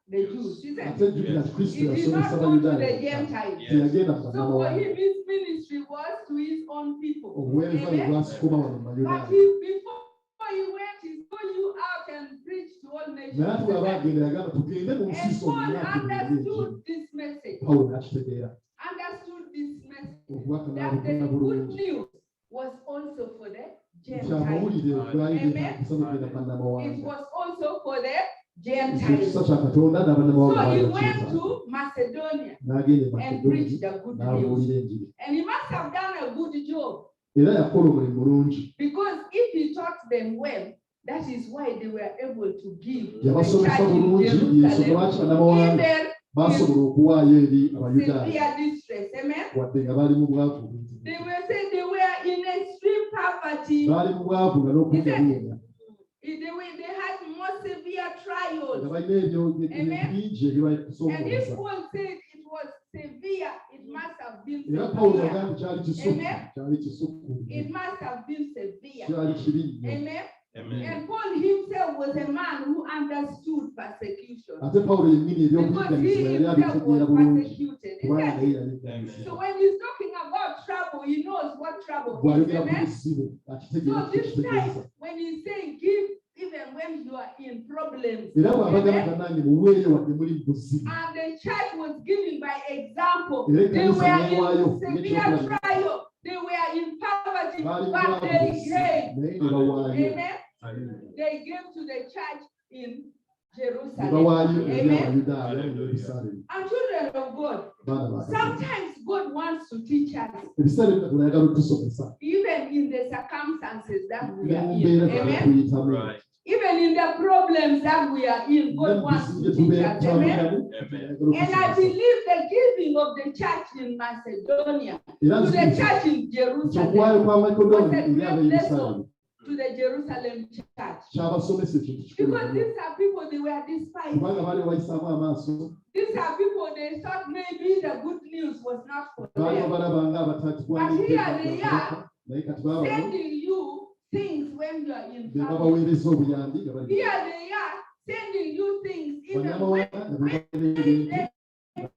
the Jews. He said, Ate jjukira nti Kristo he did not yasomesa go to the Bayudaaya. Gentiles. Teyagenda mu So for bannamawanga. him, his ministry was to his own people. Obuweereza bwe Amen. bwasukuma wano mu But Bayudaaya. before he went, he told you out and preached to all nations. Naye ate bw'aba agenda yagamba tugende mu nsi And Paul zonna understood this message. Pawulo n'akitegeera. Understood this message. Obubaka That the n'abufuna good bulungi. news was also for the Nti Gentiles. amawulire gaayita Amen. kusaba kugenda It bannamawanga. was also for the Ekisa Gentiles. kya Katonda n'abannamawanga So he baali went bakyetaaga. to Macedonia N'agenda e and Makedoni preached the good news. n'abuulira enjiri. And he must have done a good job, Era yakola omulimu mulungi. because if he taught them well, that is why they were able to give to the Yabasomesa church in bulungi, y'ensonga Jerusalem lwaki bannamawanga in their basobola okuwaayo eri Abayudaaya severe distress. Amen. wadde nga bali mu bwavu. They were saying they were in extreme poverty. Baali mu bwavu nga n'okutegeera They had more severe trials. nga balina ebyo bingi And ebibasoomooza. if Paul said it was severe, it must have been Era Pawulo severe. agamba kyali kisuku, Amen. kyali kisuku, It must have been severe. kyali kibi nnyo. Amen. Amen. And Paul himself was a man who understood persecution. Ate Pawulo yennyini Because he eby'okuyiganyizibwa yali himself was abitegeera bulungi persecuted. kubanga Isn't naye it? yali yiganyizibwa. So when he's talking about trouble, he knows what trouble is. Bw'ayogera ku Amen. buzibu akitegeera So this kitegeeza. time, when he's saying give even when you are in problems, Era bw'abagamba amen, nange muweeyo wadde muli mu buzibu. and the church was giving by example. Era They ekkanisa neewaayo were in severe trial. They were in poverty, baali mu but bwavu they buzibu, gave. naye ne bawaayo. Amen. They gave to the church in Ne Jerusalem. bawaayo eri Amen. Abayudaaya mu Yerusaalemi. And children of God, Baana ba Katonda. sometimes God wants to teach us, Ebiseera ebyo Katonda ayagala otusomesa. even in the circumstances that we Ne are mu in. mbeera gye Amen. tuyitamu. Right. Even in the problems that we are in, God wants to teach us. Amen. And I believe the giving of the church in Macedonia to the church in Jerusalem Okwaayo kwa was Makedoni a eri great Abayerusaalemi lesson to the Jerusalem church. kyabasomesa ekintu kikulu Because nnyo. these are people they were despised. Kubanga baali bayisaamu amaaso, These are people they thought maybe the good news was not for baali them. balaba nga abataatwanidde naye kati baaba Sending you things when you are in be trouble. babaweereza obuyambi nga bali Here they are sending you things even when bannamawanga nga bebaweereza they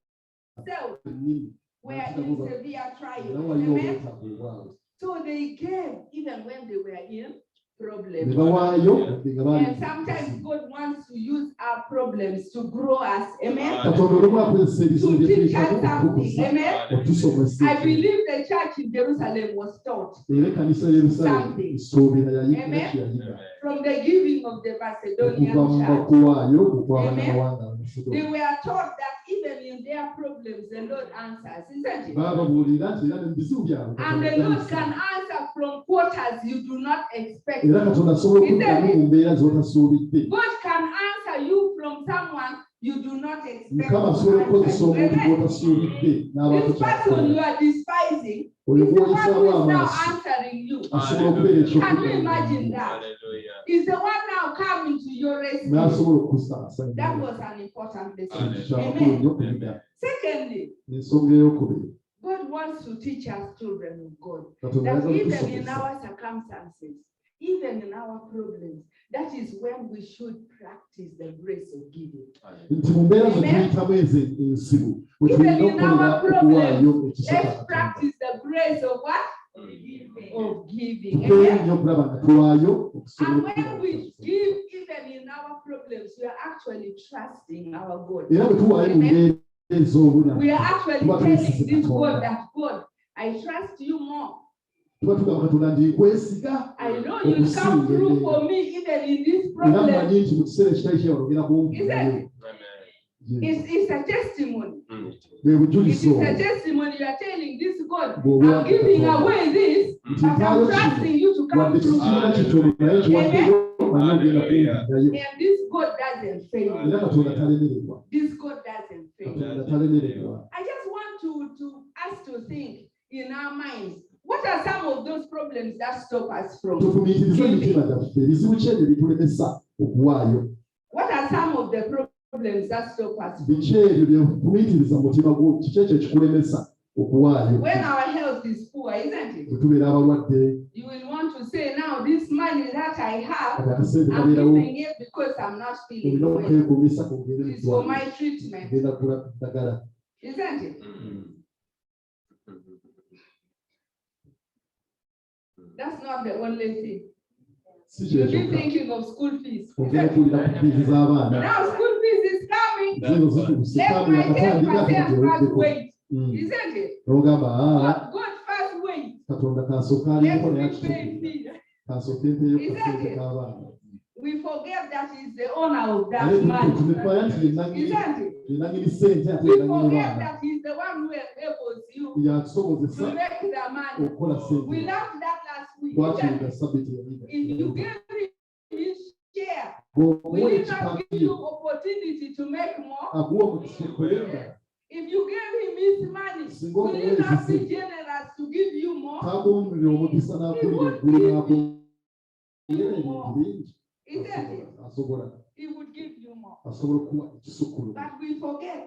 themselves ennimi were in severe era trials. waliwo Amen. obwetaavu obwabwe. So they gave even when they were in Ne problems. bawaayo wadde nga baali And sometimes God wants to use our problems to grow us. Amen. Katonda olumu akozesa ebizibu To bye teach tuyitamu us something. okutukuza Amen. otusomesa I believe the church in Jerusalem was taught era ekkanisa ya Yerusaalemi isuubira yayigira Amen. kyeyayiga from the giving of the Macedonian okuva mu church. bakuwaayo okwa Amen. bannamawanga They Abamusidoni. were taught that even in their problems, the Lord answers, isn't it? Baababuulira nti era ne mu bizibu byabwe And the Katonda Lord ayisa. can answer from quarters you do not expect. Era Katonda asobola okuddamu mu mbeera z'otasuubidde. God can answer you from someone you do not expect. Mukama asobola okukozesa to answer you. omuntu Amen. gw'otasuubidde n'abaako This person you are despising oyo is the one gw'oyisaamu who is now amaaso answering you. asobola okubeera Can you ekyokubeera imagine that? Hallelujah. Is the one now coming to your rescue. n'asobola okukusaasa. That was an important lesson. Kyabakulu Amen. nnyo okuyiga. Secondly, Ensonga ey'okubiri, God wants to teach us, children of God, Katonda that ayagala even in okusomesa. our circumstances, even in our problems, that is when we should practice the grace of giving. Nti mu mbeera ze Amen. tuyitamu ensibu, bwe Even tulina in our okukolera problems, okuwaayo ekisa kya let's Katonda. practice the grace of what? Of giving. Tukeeyo Amen. nnyo okulaba nga tuwaayo okusobola And okukola when we ekisa. give, even in our problems, we are actually trusting our God. Era bwe tuwaayo mu Amen. mbeera ez'obulamu, We are actually tuba telling twesize this God Katonda. that God, I trust you more. Tuba tugamba Katonda nti nkwesiga I know you'll come through for me even in this era problem. mmanyi nti mu kiseera ekitali kyewalogera kumpunayo. It's a testimony. Bwe It bujulizo is a testimony. You are telling this God, bw'oba I'm giving away this, but I'm trusting you to come wadde through. kikirina kitono naye kiwaddeyo manyi ogenda kumpunayo. And this God doesn't fail. Era Katonda talemererwa. This God doesn't fail. Katonda talemererwa. I just want to us to think in our minds, what are some of those problems that stop us from Tufumiitirize emitima giving? gyaffe ebizibu ki ebyo bitulemesa okuwaayo. What are some of the problems that stop us from? Biki ebyo byefumiitiriza mu mutima gwo, kiki ekyo ekikulemesa okuwaayo. When our health is poor, isn't it? Bwe tubeera abalwadde, You will want to say, now this money that I have, kati akasente I'm kabeerawo, giving it because I'm not feeling olina well. okwegomesa kugenda It's for eddwaliro, my treatment, genda kugula ddagala. isn't it? That's not the only thing. Si You'll be kyekyo. thinking of school fees. Ogenda kuwulira ku fiizi z'abaana. Now school fees is coming. Zino zituse Let kandi my akatandika 10% first kiteweddeko. wait, isn't it? N'ogamba God first wait. Katonda kansooka Let aliko naye me pay akitukuza. fee. Kansooka empeeyo Isn't kasente it? k'abaana. We forget that he's the owner of Naye that money. tunetwala nti Isn't it? ye nannyini ssente ate We ye nannyini forget baana. that he's the one who enables you Yakusobozesa to make the money. okukola We ssente. learned that last week. Twakiriza Isn't it? sabbiiti eyita. If you give him his share, Will He not give you opportunity to make more? If you gave Him His money, will He not be generous to give you more? He would give you more. Isn't it? He would give you more. But we forget.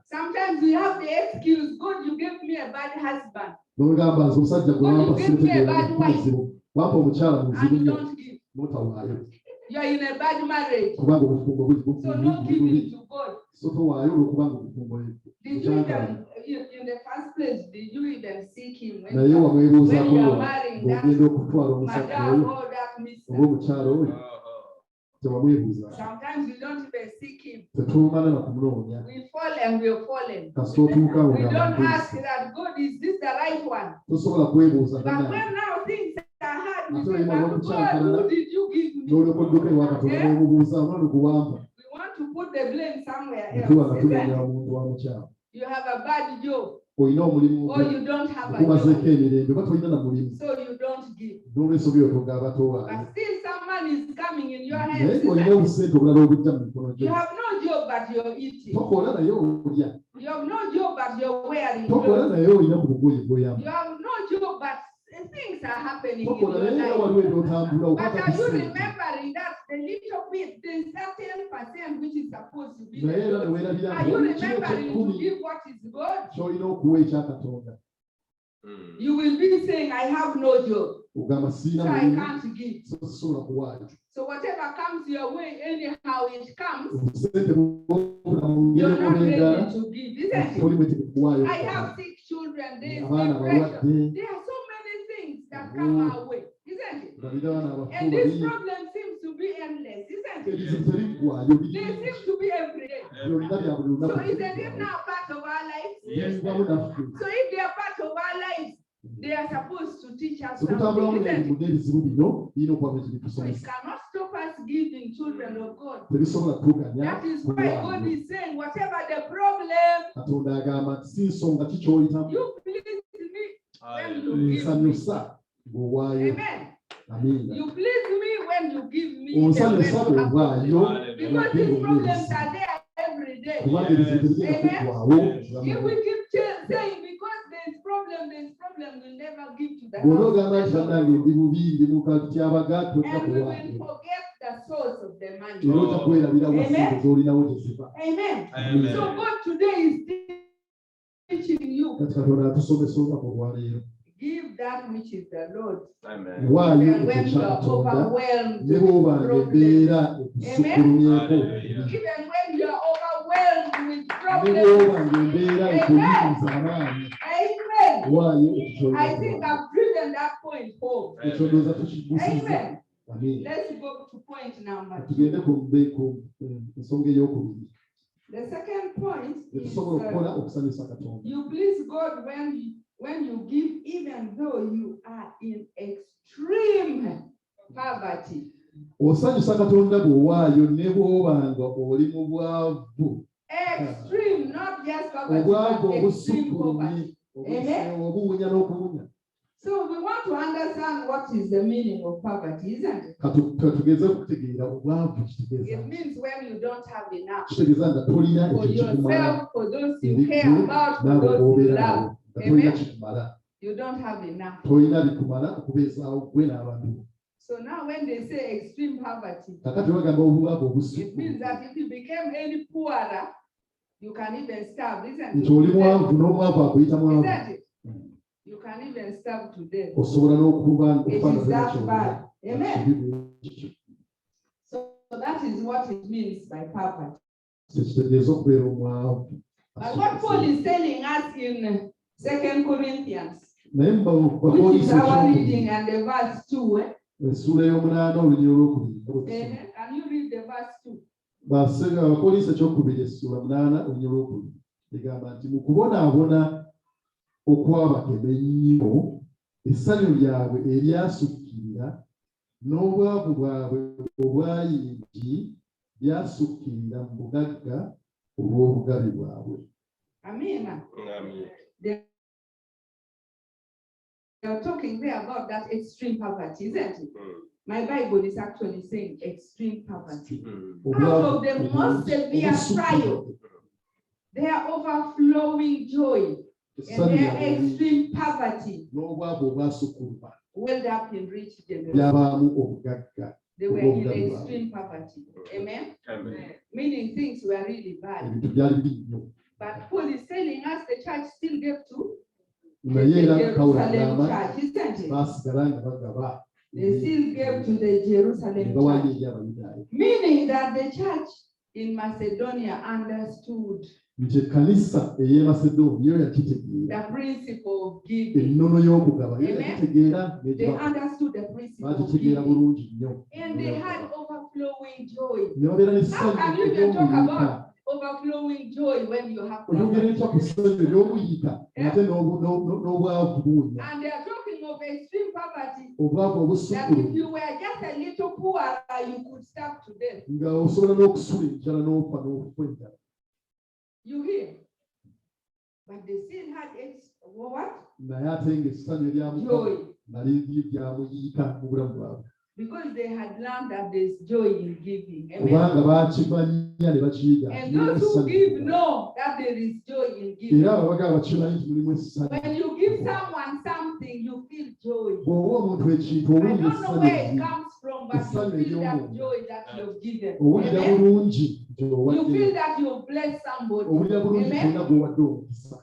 Sometimes we have the excuse, God, you gave me a bad husband. God, you gave me a bad wife. And you don't give. You are in a bad marriage. So not giving to God. Did you even, in the first place, did you even seek Him when you are marrying that madam or that mister? Sometimes we don't even seek Him. We fall and we are fallen. We don't ask that, God, is this the right one? But when now things are hard, we say, God, who did you give me? Yeah? We want to put the blame somewhere else. You have a bad job. Or you don't have a job. So you don't give. But still someone is coming in your hands. You have no job but you're eating. You have no job but you're wearing clothes. You have no job but things are happening in your life. But are you remembering that the little bit, the certain percent which is supposed to be there? Are you remembering to give what is good? You will be saying, I have no job, so I can't give. So whatever comes your way, anyhow it comes, you're not ready to give, isn't it? I have 6 children, there is depression. There are so many things that come our way, isn't it? And this problem seems to be endless, isn't it? They seem to be every day. So isn't it now part of our lives? Yes. So if they are part of our lives, they are supposed to teach us something, isn't it? So it cannot stop us giving, children of God. That is why God is saying, whatever the problem, you please me when you give me. Amen. You please me when you give me. Because these problems are there every day. Amen. If we keep saying because there's problem, we'll never give to that. And we will forget the source of the money. Amen. Amen. So God today is teaching you. Give that which is the Lord. Amen. Even when you are overwhelmed with problems. Amen. Even when you are overwhelmed with problems. Amen. Amen. I think I've driven that point home. Amen. Let's go to point number 2. The second point is you please God when you give, even though you are in extreme poverty. Extreme, not just poverty, but extreme poverty. Amen. So we want to understand what is the meaning of poverty, isn't it? It means when you don't have enough for yourself, for those you care about, for those you love. Amen. You don't have enough. So now when they say extreme poverty, it means that if you became any poorer, you can even starve, isn't it? Isn't it? You can even starve to death. It is that bad. Amen. So that is what it means by poverty. But what Paul is telling us in 2 Corinthians, which is our reading, and the verse 2. Can you read the verse 2? Okuwaayo ennyo essanyu lyabwe eryasukkirira n'obwavu bwabwe obwayingi byasukkirira mu bugagga olw'obugabe bwabwe. Amina. are talking there about that extreme poverty, isn't it? My Bible is actually saying extreme poverty. Out of the most severe trial, their overflowing joy and their extreme poverty welled up in rich generosity. They were in extreme poverty. Amen? Meaning things were really bad. But Paul is telling us the church still gave to the Jerusalem church, isn't it? They still gave to the Jerusalem church. Meaning that the church in Macedonia understood the principle of giving. Amen? They understood the principle of giving. And they had overflowing joy. How can you even talk about overflowing joy when you have poverty? And they are talking of extreme poverty. That if you were just a little poorer, you could starve to death. You hear? But they still had what? Joy. Because they had learned that there's joy in giving. Amen? And those who give know that there is joy in giving. When you give someone something, you feel joy. I don't know where it comes from, but you feel that joy that you've given. Amen? You feel that you've blessed somebody. Amen?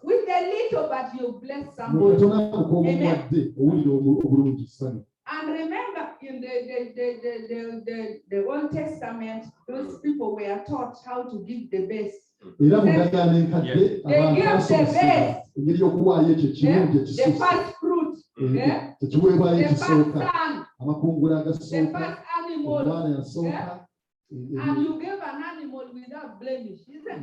With a little, but you've blessed somebody. Amen? And remember, in the Old Testament, those people were taught how to give the best. They give the best. The first fruit. The first son. The first animal. And you gave an animal without blemish, isn't it?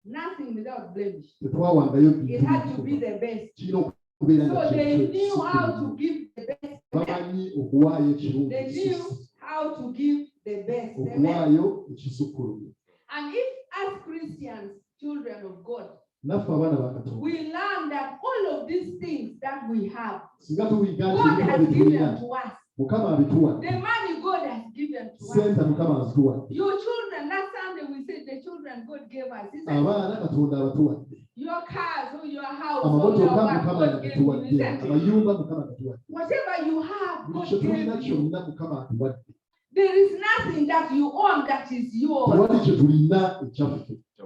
Nothing without blemish. It had to be the best. So they knew how to give the best. They knew how to give the best. Amen? And if as Christians, children of God, we learn that all of these things that we have, God has given to us. The money God has given to us. Your children, last Sunday we said the children God gave us. Isn't it? Your cars or your house or your work God gave you. Isn't it? Whatever you have, God gave you. There is nothing that you own that is yours.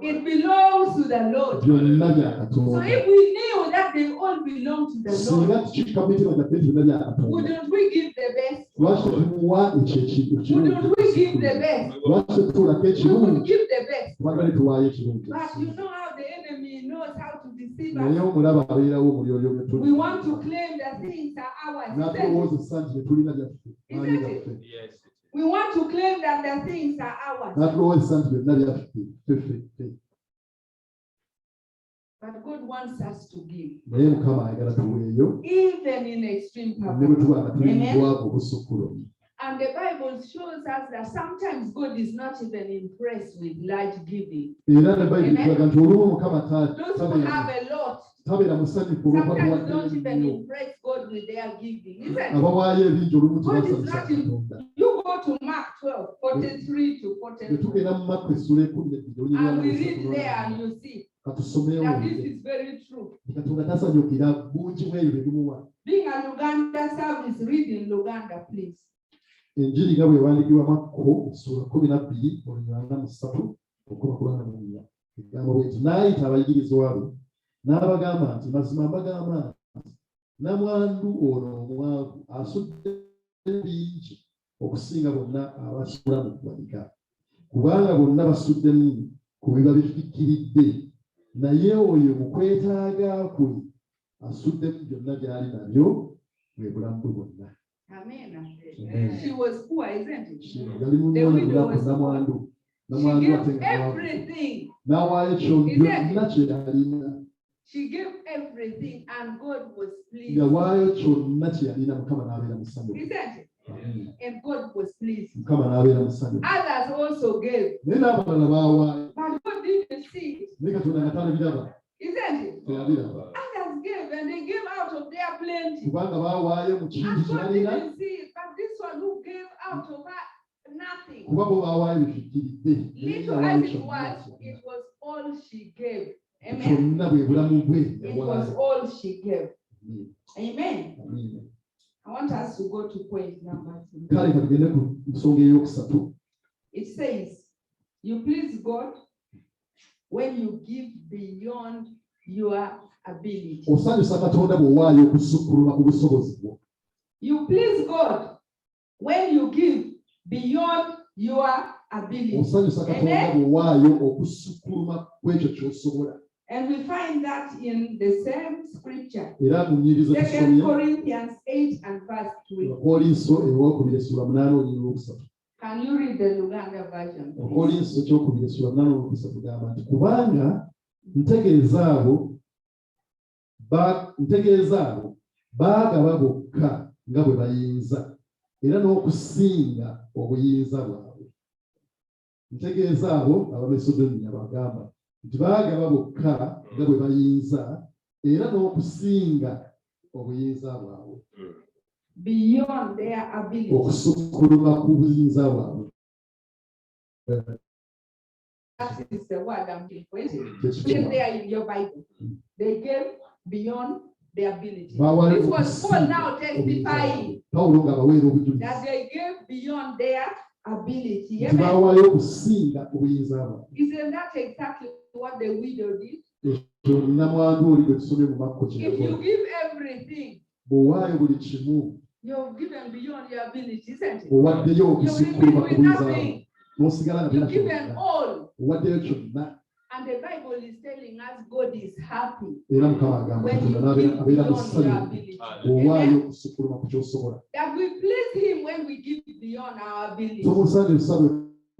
It belongs to the Lord. So if we knew that they all belong to the Lord, wouldn't we give the best? Wouldn't we give the best? We would give the best. But you know how the enemy knows how to deceive us. We want to claim that things are ours. Isn't it? Yes. We want to claim that the things are ours. But God wants us to give. Even in extreme poverty. Amen. And the Bible shows us that sometimes God is not even impressed with large giving. Amen. Those who have a lot sometimes don't even impress God with their giving. Isn't it? God is not in. You go to Mark 12, 43 to 44. And we read there and you see that this is very true. Being a Luganda service, read in Luganda, please. Enjiri nga bwewandikibwa Makko essula 12 ekigambo bw'ekyo n'ayita abayigirizwa be n'abagamba nti mazima mbagamba nti namwandu ono omwavu asudde bingi okusinga bonna abasula mu ggwanika kubanga bonna basuddemu ku biba bifikiridde naye oyo mu kwetaaga kwe asuddemu byonna by'ali nabyo bwe bulamu bwe bwonna. Amen. She was poor, isn't it? She gave everything. She gave everything and God was pleased. Isn't it? And God was pleased. Others also gave. But God didn't see it. Isn't it? Teyabiraba. Others gave and they gave out of their plenty. Kubanga baawaayo mu kingi And kye God balina, didn't see it, but this one who gave out of her nothing. kuba bo baawaayo bifikiridde. Little as it was all she gave. Amen. Kyonna bwe bulamu bwe It was yawaayo. all she gave. Amen. Amiina. I want us to go to point number 2. Kale ka tugende ku nsonga ey'okusatu. It says, you please God when you give beyond your ability. Osanyusa Katonda bw'owaayo okusukkuluma ku busobozi bwo. You please God when you give beyond your ability. Osanyusa Katonda Amen. bw'owaayo okusukkuluma kw'ekyo ky'osobola. And we find that in the same scripture, Era mu nnyiriza 2 tusomye Corinthians 8 and verse 3. Abakolinso ekyokubiri essula 8 olw'okusatu. Can you read the Luganda version? please? Abakolinso ekyokubiri essula 8 olw'okusatu gamba nti kubanga ntegeeza abo baagaba bokka nga bwe bayinza era n'okusinga obuyinza bwabwe. Ntegeeza abo Abamesodonia bagamba nti baagaba bokka nga bwe bayinza era n'okusinga obuyinza bwabwe. Beyond their ability. Okusukkuluma ku buyinza bwabwe. That is the word I'm looking for. Is it? Yes, It's there in your Bible. They gave beyond their ability. Baawaayo This was Paul now okusinga obuyinza testifying bwabwe. Pawulo ng'abaweera obujulizi that they gave beyond their ability. nti Amen. baawaayo okusinga obuyinza bwabwe. Isn't that exactly what the widow did? Ekyo nnamwandu oli gwe tusomye mu Makko If kye you yakola. give everything, Bw'owaayo buli kimu, you've given beyond your ability, isn't it? owaddeyo You've okusukkuluma given ku with buyinza bwabwe. nothing. N'osigala nga You've tolina given kyonna. all. Owaddeyo kyonna. And the Bible is telling us God is happy Era Mukama agamba when Katonda you n'abeera give abeera beyond your musanyufu ability. bw'owaayo Amen. okusukkuluma ku ky'osobola. That we please Him when we give beyond our ability. Tumusanyusa bwe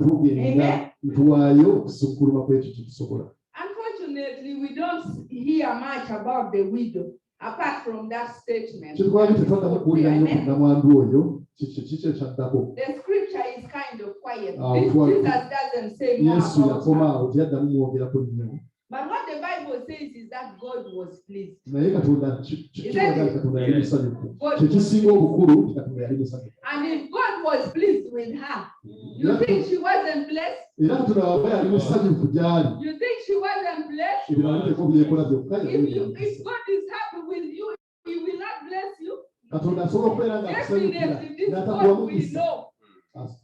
tugenda Amen. tuwaayo okusukkuluma ku ekyo kye tusobola. Unfortunately, we don't hear much about the widow apart from that statement. Kye twali tetwaddamu kuwulira nnyo ku Amen. nnamwandu oyo kiki ekyaddako. The scripture is kind of quiet. Ah, twali- Jesus doesn't say more Yesu about yakoma her. awo teyaddamu mwongerako nnyo. But what the Bible says is that God was pleased. Naye Katonda kiraga nti Katonda yali musanyufu. Kye God, kisinga obukulu nti Katonda yali musanyufu. and if God was pleased with her, you think she wasn't blessed? Era Katonda bw'aba yali musanyufu gy'ali. You think she wasn't blessed? Ebirala biteeko byekola byokka yali If God is happy with you, He will not bless you. Katonda asobola okubeera ng'akusanyukira Definitely, this n'atakuwa God we mukisa. know.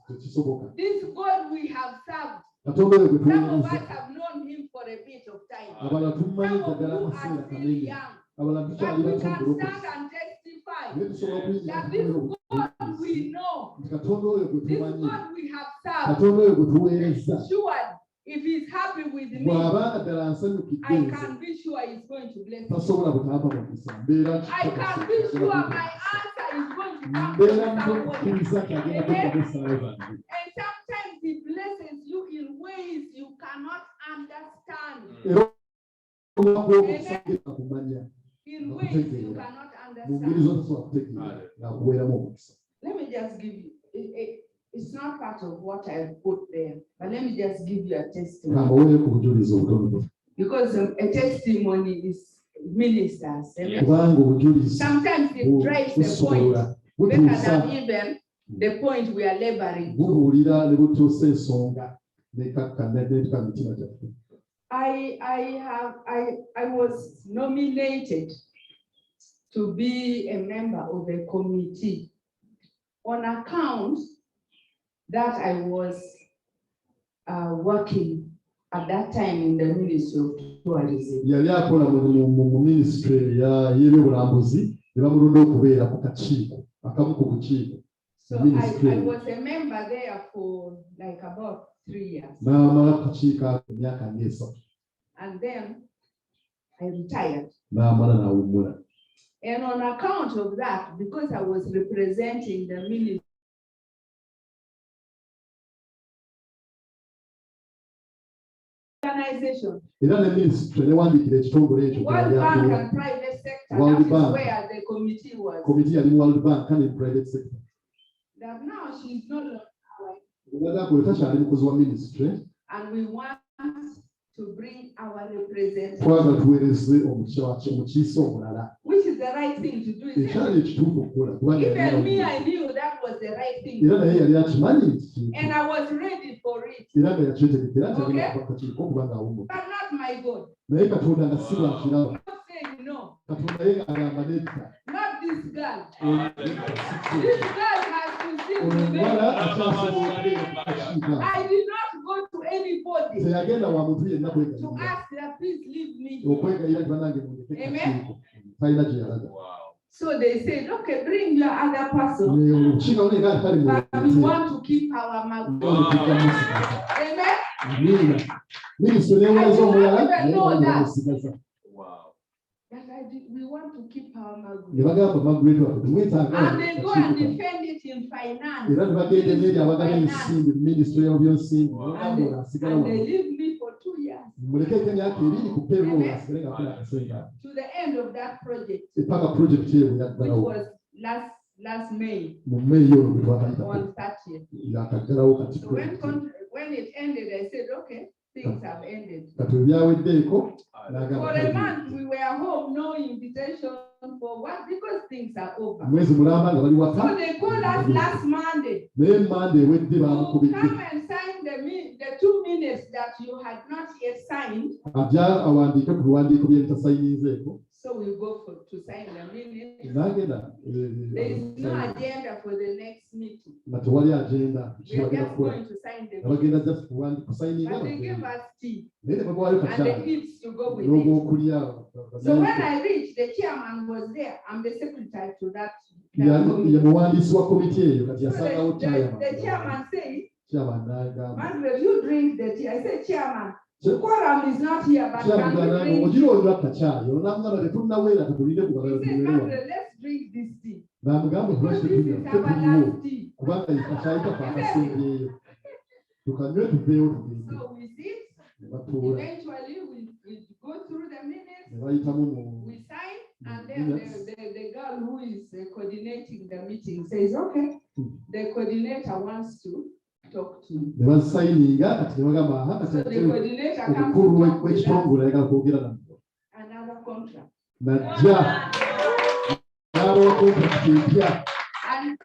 Tekisoboka. This God we have served. Katonda oyo gwe Some of tuwuliriza. us have known Him for a bit of time. Abalala tumanyi Some of ddala you akaseera are still kanene. young. Abalala But tukyali we bato can bulokozi. stand and testify Naye tusobola okuyingira that ku this mubeera God obutuukirivu. we know, Nti Katonda oyo gwe this tumanyi. God we have served, Katonda oyo gwe tuweereza. sure, if He's happy with me, Bw'aba ddala ansanyukidde I nze. can be sure He's going to bless me. Tasobola butampa mukisa. Mbeera I can be sure my answer is going to come mbeera from somewhere. mukkiriza nti agenda kuddamu essaawa zange. And sometimes He blesses you in ways you cannot understand. Era omuwako okusagenda kumanya. In ways you cannot Mu ngeri understand. z'otasobola kutegeera n'akuweeramu omukisa. Let me just give you, it's not part of what I put there, but let me just give you a testimony. Kambaweeyo ku bujulizi obutono. Because a testimony is ministers. Amen. Kubanga obujulizi Sometimes it drives the point busobola better butuusa than even the point we are laboring. bubuulira ne butuusa ensonga n'ekakka mitima gyaffe. I was nominated to be a member of a committee on account that I was working at that time in the Ministry of Tourism. Yali akola mu minisitule y'ebyobulambuzi ne bamulonda okubeera ku kakiiko akamu ku bukiiko. So I was a member there for like about 3 years. N'amala ku kiiko ako emyaka ng'esatu. And then I retired. N'amala n'awummula. And on account of that, because I was representing the ministry, organization, Era ne minisitule newandiikira ekitongole ekyo World yali Bank akola. and private sector, World that is Bank. where the committee was. Komiti yali mu World Bank kandi mu private sector. That now she's no longer away. Ogagako takyali mukozi wa minisitule And we want to bring our representative. twagala tuweereze omukiise omulala. Which is the right thing to do. Isn't it? Ekyali ekituufu okukola kubanga Even me, I knew that was the right thing. era naye yali akimanyi nti And I was ready for it. era nga yakyetegekera nti agenda kuba kakiiko okubanga awummuka. But not my God. Naye Katonda nga si bwakiraba. God said no. Katonda ye agamba nedda. Not this girl. This This girl has to sit with me. omuwala akyasobola okukiika. I did not go to anybody Teyagenda wa muntu yenna to kwegayirira. ask that please leave me. Okwegayira nti banange mundeke kakiiko. Talina gye yalaga. So they said, okay, bring your other person. Olukiiko luli nga tali mu But we want to keep our mouth. Amen. Amiina. Minisitule y'eweza omulala naye bamusigaza. We want to keep our mouth. Ne bagamba Margaret waffe temwetaaga And they go and defend it in finance. era ne bagenda n'eri abagala ensimbi mu minisitule y'ebyensimbi n'ogamba asigala And they wano. leave me for 2 years Mulekeko emyaka 2 ku payroll asigale ng'akola akasenga. to the end of that project, Epaka pulojekiti eyo which yaggalawo was last May mu May ono gwe twakayitako on 30th. yakaggalawo kati So when it ended, I said, okay, things have ended. kati ebyaweddeeko For n'agamba a month, we were home, no invitation for what? Because things are over. mwezi mulamba nga bali waka So they called us last Monday naye mande ewedde to bamukubidde come and sign the 2 minutes that you had not yet signed. ajja awandiike ku biwandiiko bye bitasayinzeeko So we go to sign the minutes. n'agenda There is no agenda for the next meeting. nga tewali agenda We are kibagenda just kukola going to sign the nga minutes. bagenda just kusayininga But they gave us tea naye ne bagwayo and the kakyala eats to go with it. n'obwokulya So when I reached, the chairman was there. I'm the secretary to that. ye muwandiisi wa komiti eyo kati So yasangawo the chairman said, chairman n'agamba Margaret, you drink the tea. I said, chairman, the quorum is not here, but can we drink? ogira olwa kacaayi olunamugamba tetunnaweera tutulinde ku He balala said, tuweerewa Margaret, let's drink this tea. n'amugamba Because tulwaki this is tetunywa our tetuliwo last tea. kubanga ye kacaayi kafe akasembyeyo tukanywe tuveewo tugende So we sit. ne batuula Eventually, we go through the minutes. ne bayitamu mu We sign, and then the girl who is coordinating the meeting says, okay, the coordinator wants to talk to you. ne basayininga kati ne bagamba aha So the kati coordinator comes omukulu to talk with us. w'ekitongole ayagala kwogera nammwe Another contract. najja n'abawa kontrakiti empya And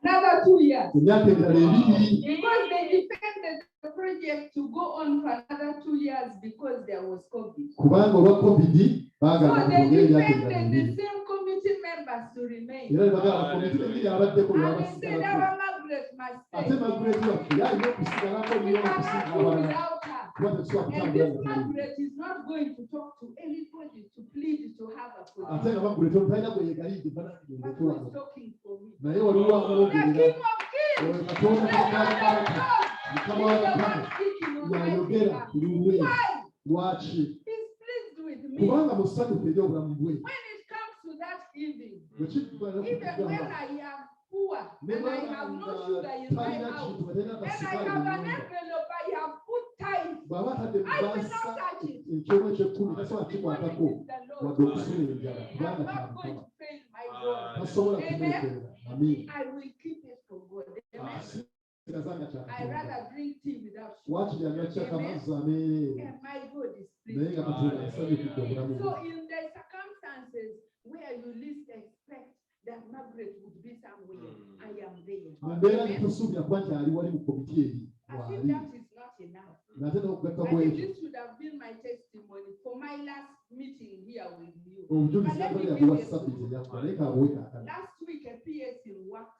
another 2 years. emyaka emirala 2 Because they defended the project to go on for another 2 years because there was COVID. kubanga olwa covid baagamba So they twongere emyaka emirala defended 2 the same committee members to remain. era ne bagamba komiti enniri abaddeko And they said lwabasigala our Margaret must ate stay. Margaret waffe yalina okusigalako We nnyo cannot okusinga do abalala without her. kuba tetusobola And kutambula this nga tali Margaret is not going to talk to anybody to plead to have a ate position. nga Margaret talina gwe yeegayidde banange But ndekulwa who's talking for me? naye waliwo The amwogerera King of Kings. oyo katonda The Lord of kakanaka Lords. mukama He's the w'abakama one speaking on my yayogera behalf. ku lulwe Why? lwaki He's pleased with me. kubanga musanyufu eri obulamu bwe When it comes to that evening, bwe kigwana even when kugamba I am poor ne and I have no sugar in my talina house, kintu batalina and I akasigaali have mu an nyumba envelope, I have put tithe. bw'aba atadde mu I will bansa not touch it. ekyomu eky'ekkumi tasobola The kikwatako money is the Lord. wadde okusula enjala I'm kubanga not kya going mukama to fail my God. tasobola Amen. kubeekerera amiina I will keep it for God. Amen. sigazanga I kyakatonda rather drink tea without sugar. wakiri anywa kyakamazi ameere And my God is naye nga pleased. katonda yasanyukidde obulamu bwe So in the circumstances where you least expect that Margaret would be somewhere, I am there. mu mbeera Amen. gyetusuubira kuba nti ali wali mu komiti eri I think waali that is not enough. nate n'okugatta I think bwekyo this should have been my testimony for my last meeting here with you. obujulizi yatali yabuwa sabbiiti eyaggwa naye kaabuwe kaakana Last week, a PS in works.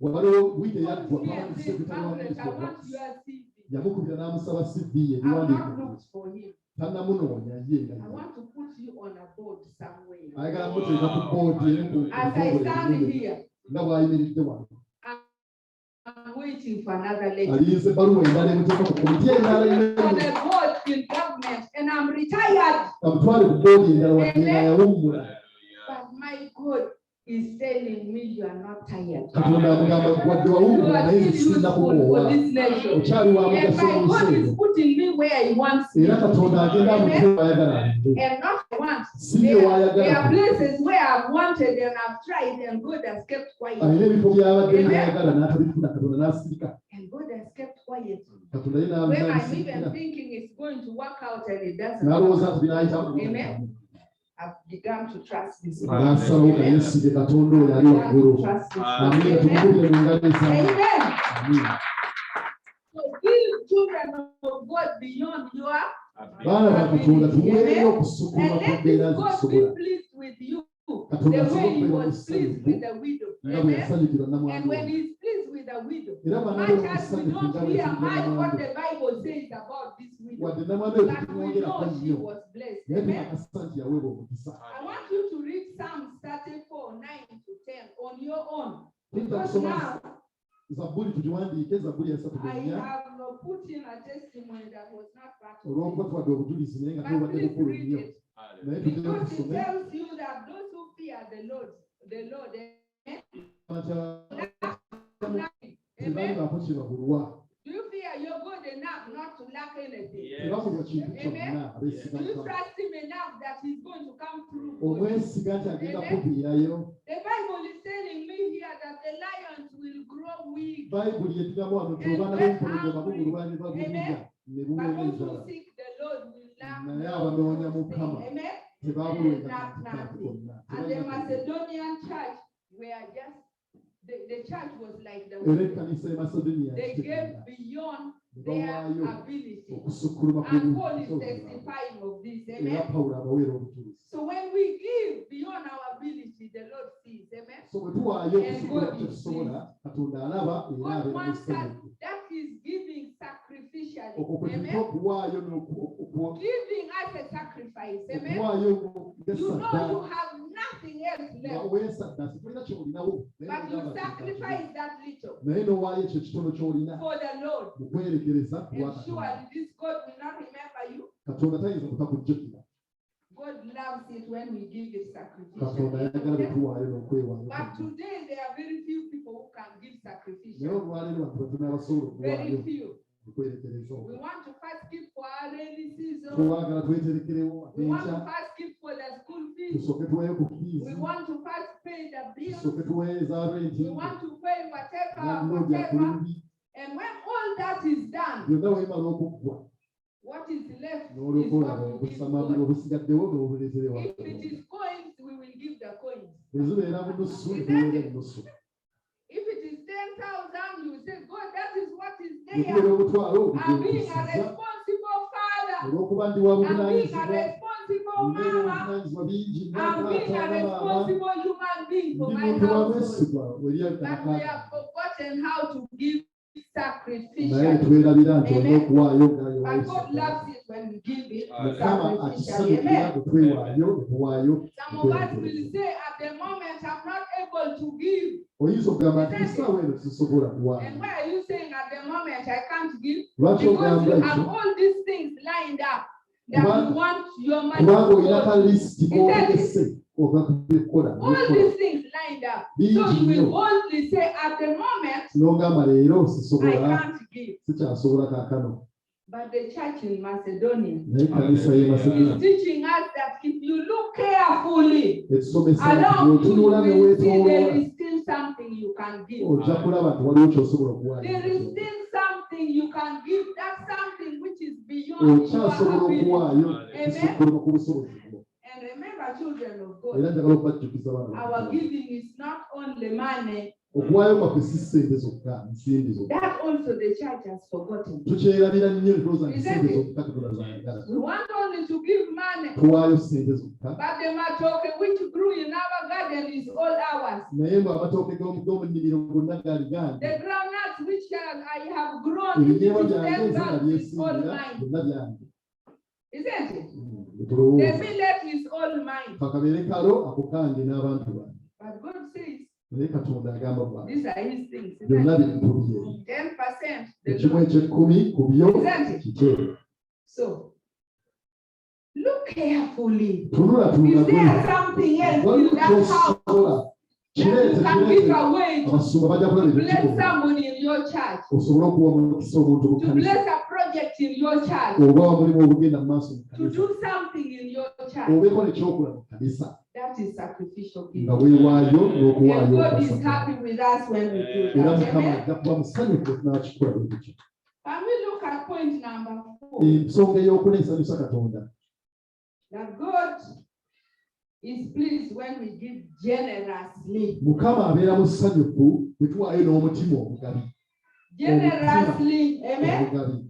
waliwo wiiki eyaggwa Yeah, pamani says, sekretary wa Margaret, minisita I want your CV. yamukubira n'amusaba CV I've not ebiwandiiko looked for him. tannamunoonya ye nga I want to put you on a board somewhere. ayagala muteeka ku boodi eri ku As I stand here, nga bw'ayimiridde wano I'm waiting for another letter. alinze ebbaluwa endala emuteeka ku komiti endala On a board in government, and I'm retired. amutwale ku boodi endala wadde nga yawummula But my God is telling me you are not tired. katonda amugamba wadde You wawummula are naye still nze useful sinnakukoowoola for this nation. okyali wa And mugaso my mu nsi God eno is putting me where He wants me. era katonda agenda amuteeka ayagala alinde And not once. si ye There wayagala are places where I've wanted and I've tried, and God has kept quiet. alina ebifo byabadde byayagala n'atabifuna katonda n'asirika And God has kept quiet. katonda ye When I'm n'abisikira even thinking it's going going to work out and it doesn't. n'alowooza nti binaayitamu. Amen. I've begun to trust this. N'asalawo nga yeesige Katonda oyo ali waggulu. Amiina, tumukubire mu ngalo ezammwe. Amiina. So give children of God beyond your Baana ba Katonda tuweeyo and okusukuma ku let mbeera God zisobola. be pleased with you the Katonda way he asobola was pleased with the widow. nga bwe Amen. yasanyukira And nnamwandu when oyo. he's pleased with the widow, Era much banaabera as we omusanyufu nga don't bwe hear yasanyukira much what nnamwandu. the Bible says about this widow, Wadde nnamwandu oyo but we tetumwongerako know she nnyo. was blessed. Naye Amen. tumakasa nti yaweebwa omukisa. I want you to read Psalms 34, 9 to 10 on your own. Tuyinza Because kusoma now Zabbuli tugiwandiike, Zabbuli ya 3 I ku 4 have put in a testimony that was not part of olw'okuba it. twadde obujulizi naye nga But tubadde please bukulu read nnyo. it. Naye tugenda Because it tusome tells you that those who fear the Lord, tebaali amen. baako kye babulwa. Do you fear you're good enough not to lack anything? Tebabulwa kintu kyonna abeesiga Do you Mukama. trust him enough that he's going to come through? for you? Omwesiga nti agenda kuviirayo. The Bible is telling me here that the lions will grow weak, Bayibuli yetugamba wano nti obwana b'empologoma bubulwa ne babulya ne but bubeera those enjala. who seek the Lord will lack Naye no abanoonya good thing. Mukama Amen. tebabulwenga Lack kantu nothing. konna. And the Macedonian church were just, the church was like the Era widow. ekkanisa y'e Masedoniya They gave yakitegeka. beyond Ne their bawaayo ability. okusukkuluma And Paul is kw'obusobozi. testifying of this. Era Amen. Pawulo abaweera obujulizi. So when we give beyond our ability, the Lord sees. Amen. So bwe tuwaayo okusukkuluma kye tusobola, Katonda alaba era God abeera wants us, musanyufu. that is giving sacrificially. Okwo kwe tulina Amen. okuwaayo Giving us a sacrifice. Amen. okuwaayo You know ng'esaddaala. you have nothing else Nga left, weesaddaasi tulina ky'olinawo. naye but you n'ogamba nti sacrifice that little naye n'owaayo ekyo kitono ky'olina for the Lord. mu kwerekereza ku bwa And Katonda. surely this God will not remember you. Katonda tayinza kutakujjukira. God loves it when we give it Katonda ayagala bwe sacrificially. tuwaayo n'okwewaayo. But today there are very few people who can give Naye sacrificially. olwaleero bantu batono abasobola okuwaayo Very few. mu kwerekereza okwo. We want to first give for our rainy season. Twagala tweterekerewo We want atenkya, to first give for the school fees. tusooke tuweeyo ku We fiizi, want to first pay the bills. tusooke tuweeyo eza renti, We want to pay whatever. landlord akulubi. And when all that is done, Byonna weemala okuggwa what is left is n'olwokola what we give obusamamiro God. obusigaddewo ng'obuleetere wa If it Katonda. is coins, we will give the coins. Bwe zibeera mu nusu ne tuweera ennusu. If it is 10,000, you say, God, that is what is Ne tubeera there. omutwalo I'm being a ogugwenkisiza responsible father. olw'okuba ndi wa I'm being a buvunaanyizibwa, responsible nina mama. obuvunaanyizibwa bingi, I'm nga being a taata na maama, responsible human being for ndi my muntu wa household. mwesigwa eri But we akakaaka. have forgotten how to give Naye sacrificially. twerabira nti olina Amen. okuwaayo ng'ayo But God waayisa. loves it when we give it Mukama sacrificially. akisanyukira Amen. bwe twewaayo ne tuwaayo. Some of us will say, at the moment, I'm not able to give. Oyinza okugamba nti essaawa eno sisobola kuwaayo. And why are you saying at the moment I can't give? Lwaki Because ogamba you have ekyo? all these things lined up that you want your money Kubanga to olina ka go to. lisiti k'otegese okukola. All these things lined up. So you will boldly say, at the moment, N'ogamba leero I sisobola, can't give. sikyasobola kaakano. But the church in Macedonia Naye ekkanisa y'e is Masedoniya teaching us that if you look carefully etusomesa nti around you, you bw'otunula ne will see there weetooloola is still something you can give. ojja kulaba nti waliwo ky'osobola okuwaayo. There is still something you can give. That's something which is beyond your Okyasobola ability. okuwaayo Amen. kisukkuluma ku busobozi bwo. And remember, children of Era God, njagala okubajjukiza abaana ba our Katonda. giving is not only money. Okuwaayo kwaffe si ssente zokka, nsimbi zokka. That also the church has forgotten. Tukyerabira nnyo ntooza nti ssente zokka Katonda zaayagala. We want only to give money. Tuwaayo ssente zokka. But the matoke which grew in our garden is all ours. Naye ng'amatooke g'omu nnimiro gonna gaali gange. The groundnuts which I have grown, Ebinyeebwa it is byange ten nze nga bucks, is all byesingira mine. byonna byange. Isn't it? Bwe tulowooza. The millet is all mine. Kakabeere kalo ako kange n'abantu bange. But God says, Naye Katonda agamba bwange. these are his things. Isn't Byonna it? bintu bye. 10%. The Ekimu Lord. eky'ekkumi ku byo kike. So, look carefully. Tunula Is tunula there something else in waliwo that house ky'osobola. that you can give Kireete away to abasumba bajja kulaba bless ebyokikolera. someone in your church, Osobole okuwa omukisa omuntu mu to kkanisa. bless a project in your church, Oba omulimu ogugenda mu maaso mu to kkanisa. do something in your church? Obeeko nekyokola mu kkanisa. That is sacrificial Nga giving. weewaayo And n'okuwaayo God is okukasa. happy with us when we do Era that. Mukama Amen. ajja kuba musanyufu tunakikola bwe tutyo. Can we look at point number 4. Ensonga ey'okuneesanyusa Katonda. That God is pleased when we give generously. Mukama abeera musanyufu bwe tuwaayo n'omutima omugabi. Generously. Amen. Omugabi.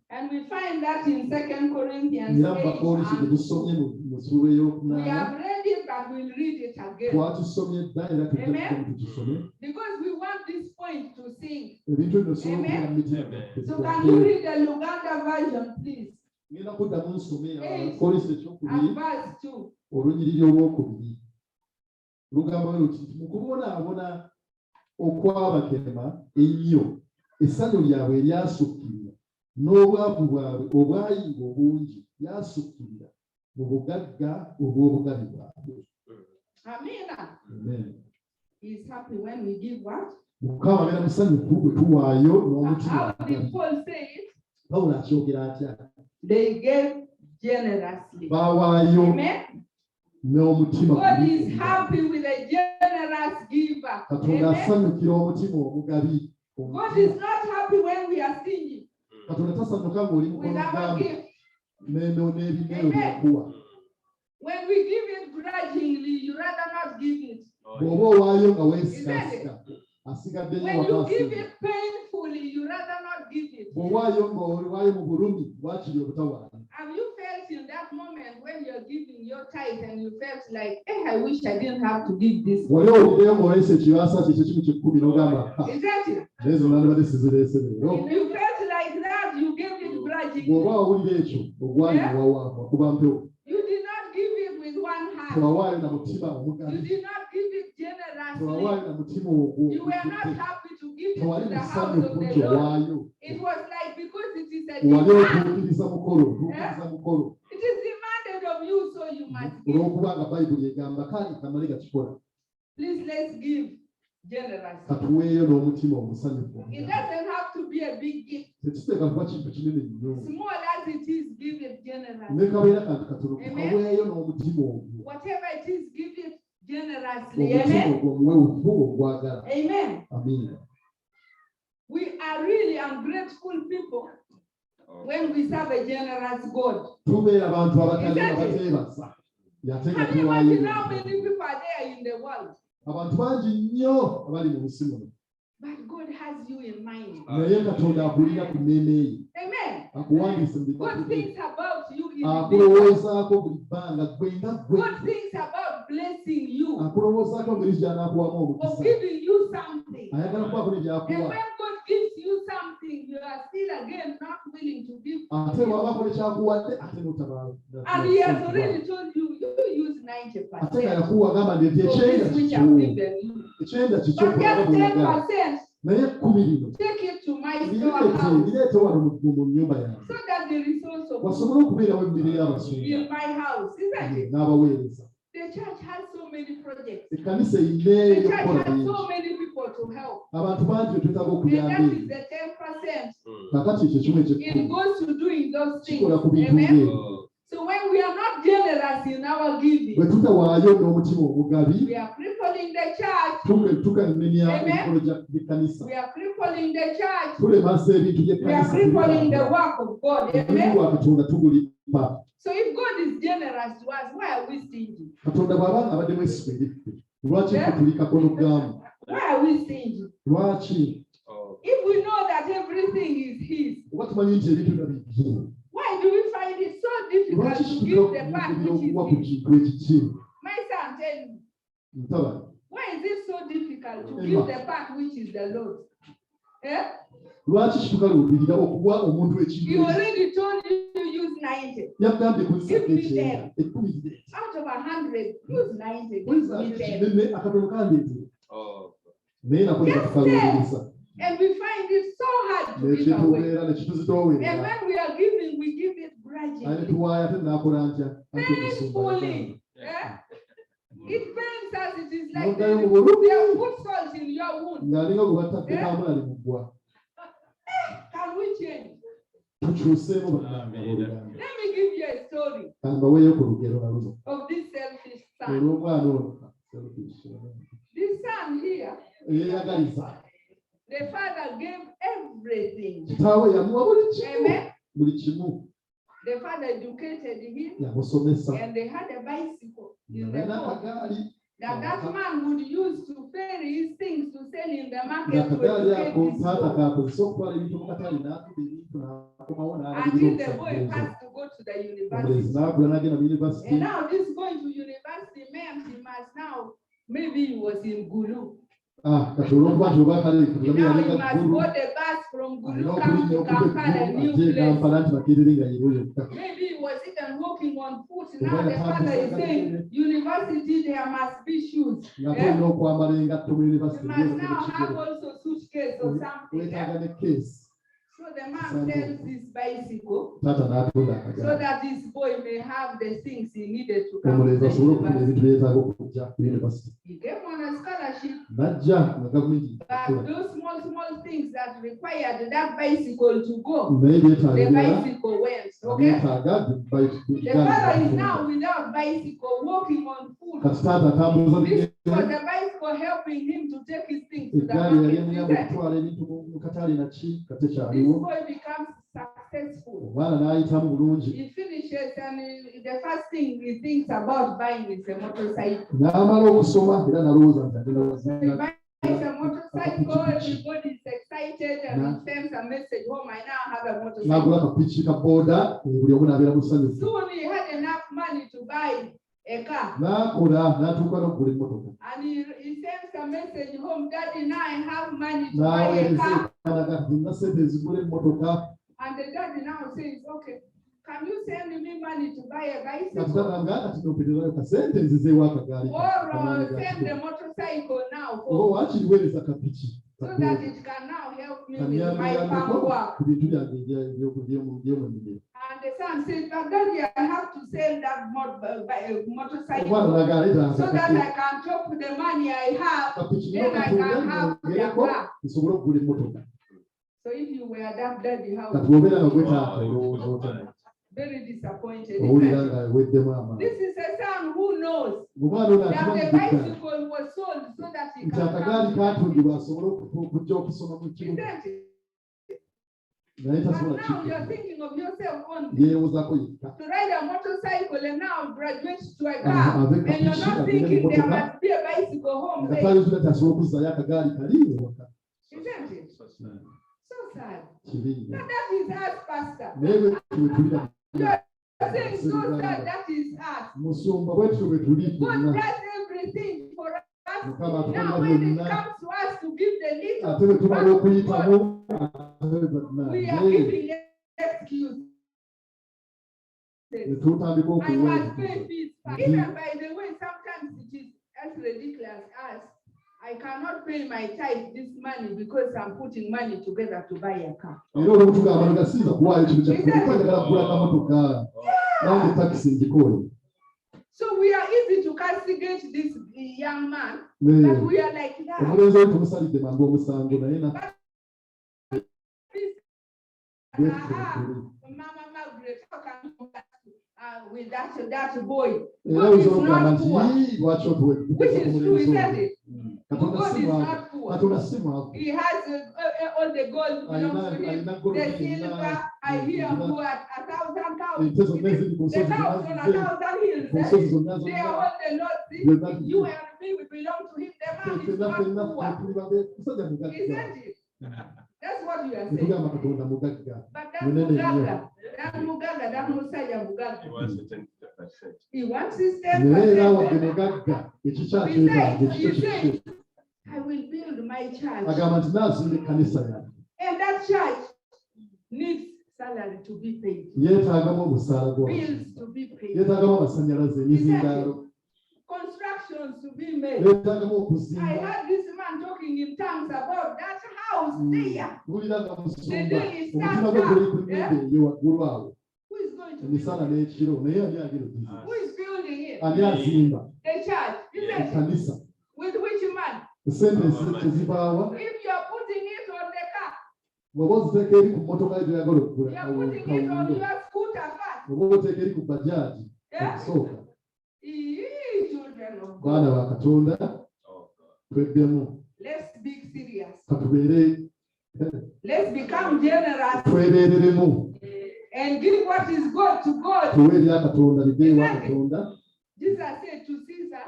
And we find that in 2 Corinthians Era 8. Bakolinso gye tusomye mu ssuula We ey'okunaana. have read it, but we'll read it again. Twatusomye dda era Amen. tutusome. Because we want this point to sing. Ebintu bino sobola Amen. okubeera mu mitima. So can you read the Luganda version, please? Ngenda kuddamu nsome Eight. Abakolinso ekyokubiri And verse 2. olunyiriri olwokubiri. Lugamba bwe luti mu kubonaabona okw'abakema ennyo essanyu lyabwe eryasukkirira n'obwavu bwabwe obwayinga obungi lyasukkirira mu bugagga obw'obugabi bwabwe. Amina. Amen. He is happy when we give what? Mukama abeera musanyufu bwe tuwaayo n'omutima How did omugabi. Paul say it? Pawulo akyogera atya? They gave generously. Baawaayo Amen. n'omutima God is omugabi. happy with a generous giver. Katonda Amen. asanyukira omutima omugabi. God is not happy when we are singing Katonda tasanyuka ng'oli with mukono our gamba gift. n'ebinero byakuwa. When we give it grudgingly, you rather not give it. Bw'oba owaayo nga weesigasika asigaddeyo When you give wakaasi. it painfully, you rather not give it. Bw'owaayo nga oliwaayo mu bulumi lwakiri obutawaana. Have you felt in that moment when you're giving your tithe and you felt like, I wish I didn't have to give this? Wali owuliddeyo ng'oleese ekibaasa kye kimu ky'ekkumi n'ogamba Is that it? nezo nandibadde sizireese leero. If you felt like that, you gave it grudgingly. Bw'oba owulira ekyo ogwaliwawa wakuba mpewo. You did not give it with one hand. Tewawaayo na mutima You omugabi. did not give it generously. Tewawaayo na mutima ogwo. You were not happy to give it Tewali to the house musanyufu of the nti Lord. owaayo. It was like because it is a Wali demand. otuukiriza mukolo. It is demanded of you, so you must give. Olw'okuba nga Bayibuli egamba kale kamale gakikola. Please let's give generously. Katuweeyo n'omutima omusanyufu. It doesn't have to be a big gift. Tekiteeka kuba kintu kinene nnyo. Small as it is, give it generously. Ne kabeera kantu katono Amen. kaweeyo n'omutima ogwo. Whatever it is, give it generously. Omutima Amen. ogwo omuweewo ogwagala. Amen. Amiina. We are really ungrateful people when we serve a generous God. Tubeera abantu abakadde abateebasa. Yate nga Can you imagine tuwaayo. how many people are there in the world? Abantu bangi nnyo abali mu nsi muno. But God has you in mind. Naye Katonda akulira ku mmeeme ye. Amen. Akuwandiise mu God bigambo bye. thinks about you in the Akulowoozaako buli bbanga gwe nga gwe. God thinks about blessing you, Akulowoozaako engeri gy'anaakuwamu of omukisa. giving you something. Ayagala kubaako ne And gy'akuwa. when God gives you something, you are still again not willing to give. Ate bw'abaako ne kyakuwadde ate n'otabaala. And He has already told you, you use Ate nga 90% yakuwa agamba nti of ekyenda this which kikyo. I've given you. Ekyenda kikyo But just kulaba bw'oyagala. 10%, Naye 10 lino take it to my storehouse bireete wano mu nnyumba yange. so that there is also Wasobole okubeerawo emmere in y'abasumba my house, isn't it? n'abaweereza. The church has so many projects. Ekkanisa The eyina church ebyokukola has bingi. so many people to help. Abantu bangi bye twetaaga And okuyamba that ebyo. is the 10%. Kakati ekyo kimu It eky'ekkumi goes to doing those things. kikola ku bintu Amen. ng'ebyo. So when we are not generous in our giving, Bwe tutawaayo n'omutima omugabi, we are crippling the church. tukanenya Amen. ebikolo by'ekkanisa. We are crippling the church. Tulemasa ebintu We are by'ekkanisa. crippling the work of God. Omulimu Amen. gwa Katonda tugulimba. So if God is generous to us, why are we stingy? Katonda bw'aba abadde mwesigwa eri ffe. Lwaki tutulikako n'okugamu? Why are we stingy? Lwaki? If we know that everything is His, Oba tumanyi nti ebintu byonna bibye. why do we find it so difficult Lwaki to give the kituuka part okuwa which ku is His? kintu ekikye? My son, tell me, Ntabani. why is it so difficult to Emma. give the part which is the Lord? Eh? Lwaki kitukalubirira okuwa omuntu ekintu He ekikye? already told you to use 90. Yagambye kulisako Give me ekyenda. Ekkumi zide. Out of 100, use 90. Give Kulisako me 10. ekinene akatono kandeetere. Naye nako nekatukalubirisa. And we find it so hard to give away. Nekitubeera And nekituzitoowerera. when we are giving, we give it Ate grudgingly. tuwaayo ate naakola ntya? Ate omusumba Painfully. yagamba. Eh? It pains us. It is like Noddayo they mu bulumi have put salt in your wound. ng'alinga gwe bataddeko amulali mu ggwa. Can we change? Tukyuseemu bannange abooluganda. Let me give you a story Kambaweeyo ku lugero naluno. of this selfish son. Olw'omwana ono This son here, eyeeyagaliza. The father gave everything. Kitaawe yamuwa buli kimu. Amen. Buli kimu. The father educated him, Yamusomesa. and they had a bicycle in the Nalina home akagaali. that man would use to ferry his things to sell in the market to Akagaali educate ako his taata boy. kaakozesa okutwala ebintu mu katale n'atuba ebintu n'akomawo Until the boy n'alabirira passed to go to the omulenzi university. n'agula n'agenda mu yunivasite. And now this going to university meant he must now, maybe he was in Gulu. Kati olw'okuba oba kale Now he yalinga must Gulu. go the bus from Alina Gulu come to okulinnya Kampala, a new ate Kampala place. nti baterere nga yero yokka. Maybe he was even walking on foot. Now the father is saying, university, there must be shoes. Nga tolina okwambala engatto mu You yunivasite. must now have also suitcase or something. Weetaaga ne keesi. So the man sells his bicycle Taata n'atunda so akagaali. that his boy may have the things he needed to come to Omulenzi the asobole okufuna university. ebintu byetaaga okujja ku yunivasite. He came on a scholarship, N'ajja nga gavumenti but ekola. those small things that required that bicycle to go, Naye byetaaga the ebirala bicycle went. Okay? byetaaga The father is now without bicycle, walking on foot. kati taata atambuza This bigere. was the bicycle helping him to take his things to the Eggaali yali market. emuyamba okutwala ebintu mu katale naki kate This kyaliwo. boy becomes successful. Omwana n'ayitamu bulungi. He finishes and the first thing he thinks about buying is a motorcycle. N'amala okusoma era n'alowooza nti agenda So he kuzina. buys a motorcycle, everybody is excited and he sends a message home, I now have a motorcycle. N'agula akapiki ka booda buli omu n'abeera musanyufu. Soon he had enough money to buy a car. N'akola n'atuuka n'okugula emmotoka. And he sends a message home, Daddy, now I have money to buy a N'aweereza car. ekkanaka nti nina ssente ezigula emmotoka. And the daddy now says, okay, can you send me money to buy a Kati bicycle? bagamba kati n'ompitirayo kasente nzizeewo akagaali. Or send the motorcycle now Oba home waakiriweereza kapiki. so that it can now help me with my farm Kanyambeyambeko work. ku bintu byange eby'omunnimiro. And the son says, but daddy, I have to sell that Omwana motorcycle n'agamba so that I can chop the money I have, kapiki then I can have the ngereko car. nsobole okugula emmotoka. So if you were that daddy, how Kati would bw'obeera nga you be? gwetaata olowooza otya. Very disappointed. Owulira nga weddemu amaanyi. This is a son who knows Omwana ono that the akimanyi bicycle was sold so that he nti can akagaali come. kaatundibwa asobole okujja okusoma mu kibuga. Isn't it? Naye But tasobola now you're kikka. thinking of yourself only Yeewozaako yekka. to ride a motorcycle and now graduate to a car. Ave And you're kapiki not agende thinking mu there mmotoka. must be a bicycle home Nga there. tayinza nti asobola okuzzaayo akagaali kali ewaka. Isn't it? So sad. Kibi nnyo. But that is us, Pastor. Naye bwe tutyo bwe tuli You're saying so sad, that is us. musumba bwe tutyo bwe tuli God bonna. does everything for us. Mukama atulina Now when it byonna. comes to us to give the little, Ate bwe tumala back to okuyitamu God, we are naye giving excuse. ne tutandika I must okuweereza. pay fees. Even by the way, sometimes it is as ridiculous as I cannot pay my tithe this money because I'm putting money together to buy a car. Era olwo tugamba nga sinza kuwaayo ekintu kyaffe kwagala kugula akamotoka. Nange takisi ngikole. So we are easy to castigate this young man, Naye but we are like that. omulenzi oyo tumusalidde mangu omusango naye na Mama Margaret, how can you go back with that boy? era God is oyinza okugamba not nti poor. "Yii, lwaki otuwe Which is true, isn't it? Katonda God si is mwavu. not poor. Katonda si mwavu. He has all the gold belongs to him. Alina gold, The silver, I hear go at 1,000 cows. Ente zonna eziri ku The nsozi cows zonna on zize 1,000 hills. ku nsozi zonna They are zonna all the Lord. Byonna You and me, we belong to him. The man is ffenna not ffenna poor. tuli babe musajja mugagga. Isn't it? That's what you are saying. Netugamba Katonda mugagga. But that Munene nnyo. Mugaga, that Musaya Mugaga, He wants a 10%. he wants his Naye era wadde 10%. mugagga ekikyakyetaaga ekikyo kikyo. I will build my church. Agamba nti naazimba ekkanisa yange. And that church needs salary to be paid, Yeetaagamu omusaala gwa. bills to be paid, Yeetaagamu amasannyalaze emizindaalo. constructions to be made. Yeetaagamu I okuzimba. heard this man talking in tongues about that house there. Bulira nga musumba. The day is Omutima gwe guli ku yeah. nnyumba eyo waggulu awo. Who is going to build Emisana it? n'ekiro naye ani agenda okuziba? Who is building it? Ani azimba The church, isn't it? ekkanisa? With which man? Esente ezibaawa. If you are putting it on the car, Bw'oba oziteeka eri ku mmotoka gy'oyagala okugula you are putting it on kawundo. your scooter first. Oba oteeka eri ku bajaaji Yeah? okusooka. Children of Baana God. ba Katonda Oh, God. tweddemu. Let's be serious. Katubere Let's become generous twebereremu and give what is good to God. tuwe ya Katonda bigewa Katonda. Jesus said to Caesar,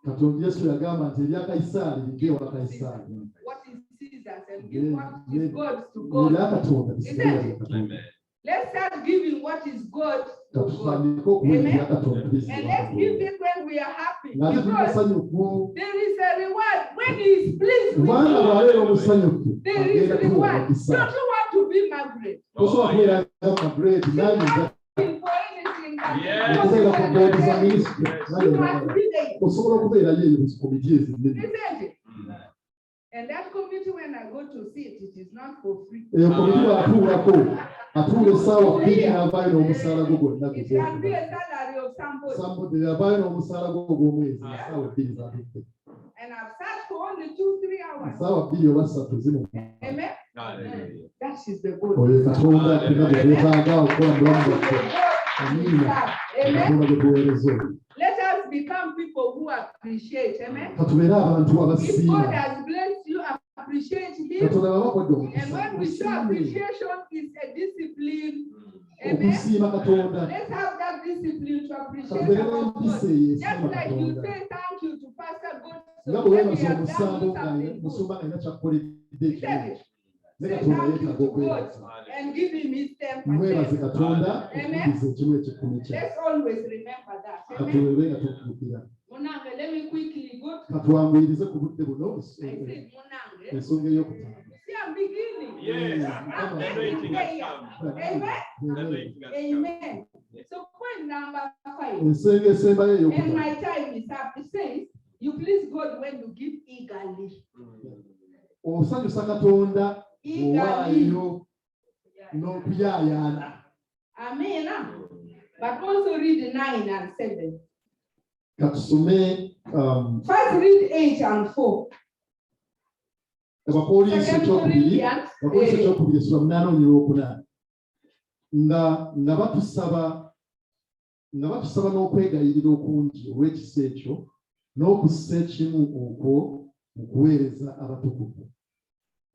Katonda Yesu yagamba nti ebya Kaisari bigewa Kaisari. what is Caesar's and give what is God to God. Ya Katonda bigewa Amen. Katonda. Let's start giving what is good to God. Katutandika okuwa ya Katonda And let's give bigewa. it when we are happy. Ngati Because tumusanyufu there is a reward when He is pleased with kubanga you. bw'abeera omusanyufu There is agenda a kuwa reward. omukisa. Don't you want to be Margaret? Tosobola kubeera nga Margaret nange nja For anything that Yes. okubeera ku boodi za you minisitule nange must njagala. be there. Osobola okubeerayo eyo mu komiti ezinene. Isn't it? And that committee, when I go to see it, it is not for free. Eyo komiti bw'atuulako atuula essaawa bbiri n'avaayo n'omusaala gwe gwonna It can be a salary of somebody. Sambudde avaayo n'omusaala gwe ogw'omwezi essaawa bbiri z'atudde. And I've sat for only 2-3 hours. Essaawa bbiri oba ssatu zimu. Amen. Hallelujah. That is the good. Oyo Katonda tulina gwe twetaaga okukola mu bulamu bwaffe. Amiina. Amen. Katonda gwe tuweereza oyo. Let us become people who appreciate. Amen. Katubeere abantu If God abasiima. has blessed you, appreciate Him. Katonda babakodde And omukisa. when we show Musiime. appreciation, it's a discipline. Amen. Okusiima Katonda. Let's have that discipline to appreciate Katubeere our n'empisa God. eyo Just esiima like you Katonda. say thank you to Pastor God. Nga So bwe when he weebaza has omusango done nga something good, musumba nga yakyakukoledde he said ekirungi. it. Ne Say Katonda thank you yeetaaga to God okwebaza. and give Him His 10%. Mwebaze Katonda Amen. okubuliza ekimu eky'ekkumi kye. Let's always remember that. Amen. Katuwewe nga tukuukira. Munange, let me quickly go to. Katwanguyirize ku budde buno I said, Munange. ensonga ey'okutaano. See, I'm beginning. Yes. The anointing has come. Amen. The anointing has come. Amen. So point number 5. Ensonga esembayo And ey'okutaano. my time is up. It says, you please God when you give eagerly. Osanyusa Katonda Eagerly. owaayo n'okuyaayaana. Amen. But also read 9 and 7. Katusome First read 8 and 4. Abakolinso Second ekyokubiri Corinthians. Abakolinso ekyokubiri essula 8 n'okunaana. Nga batusaba n'okwegayirira okungi olw'ekisa ekyo n'okussa ekimu okwo mu kuweereza abatukuvu.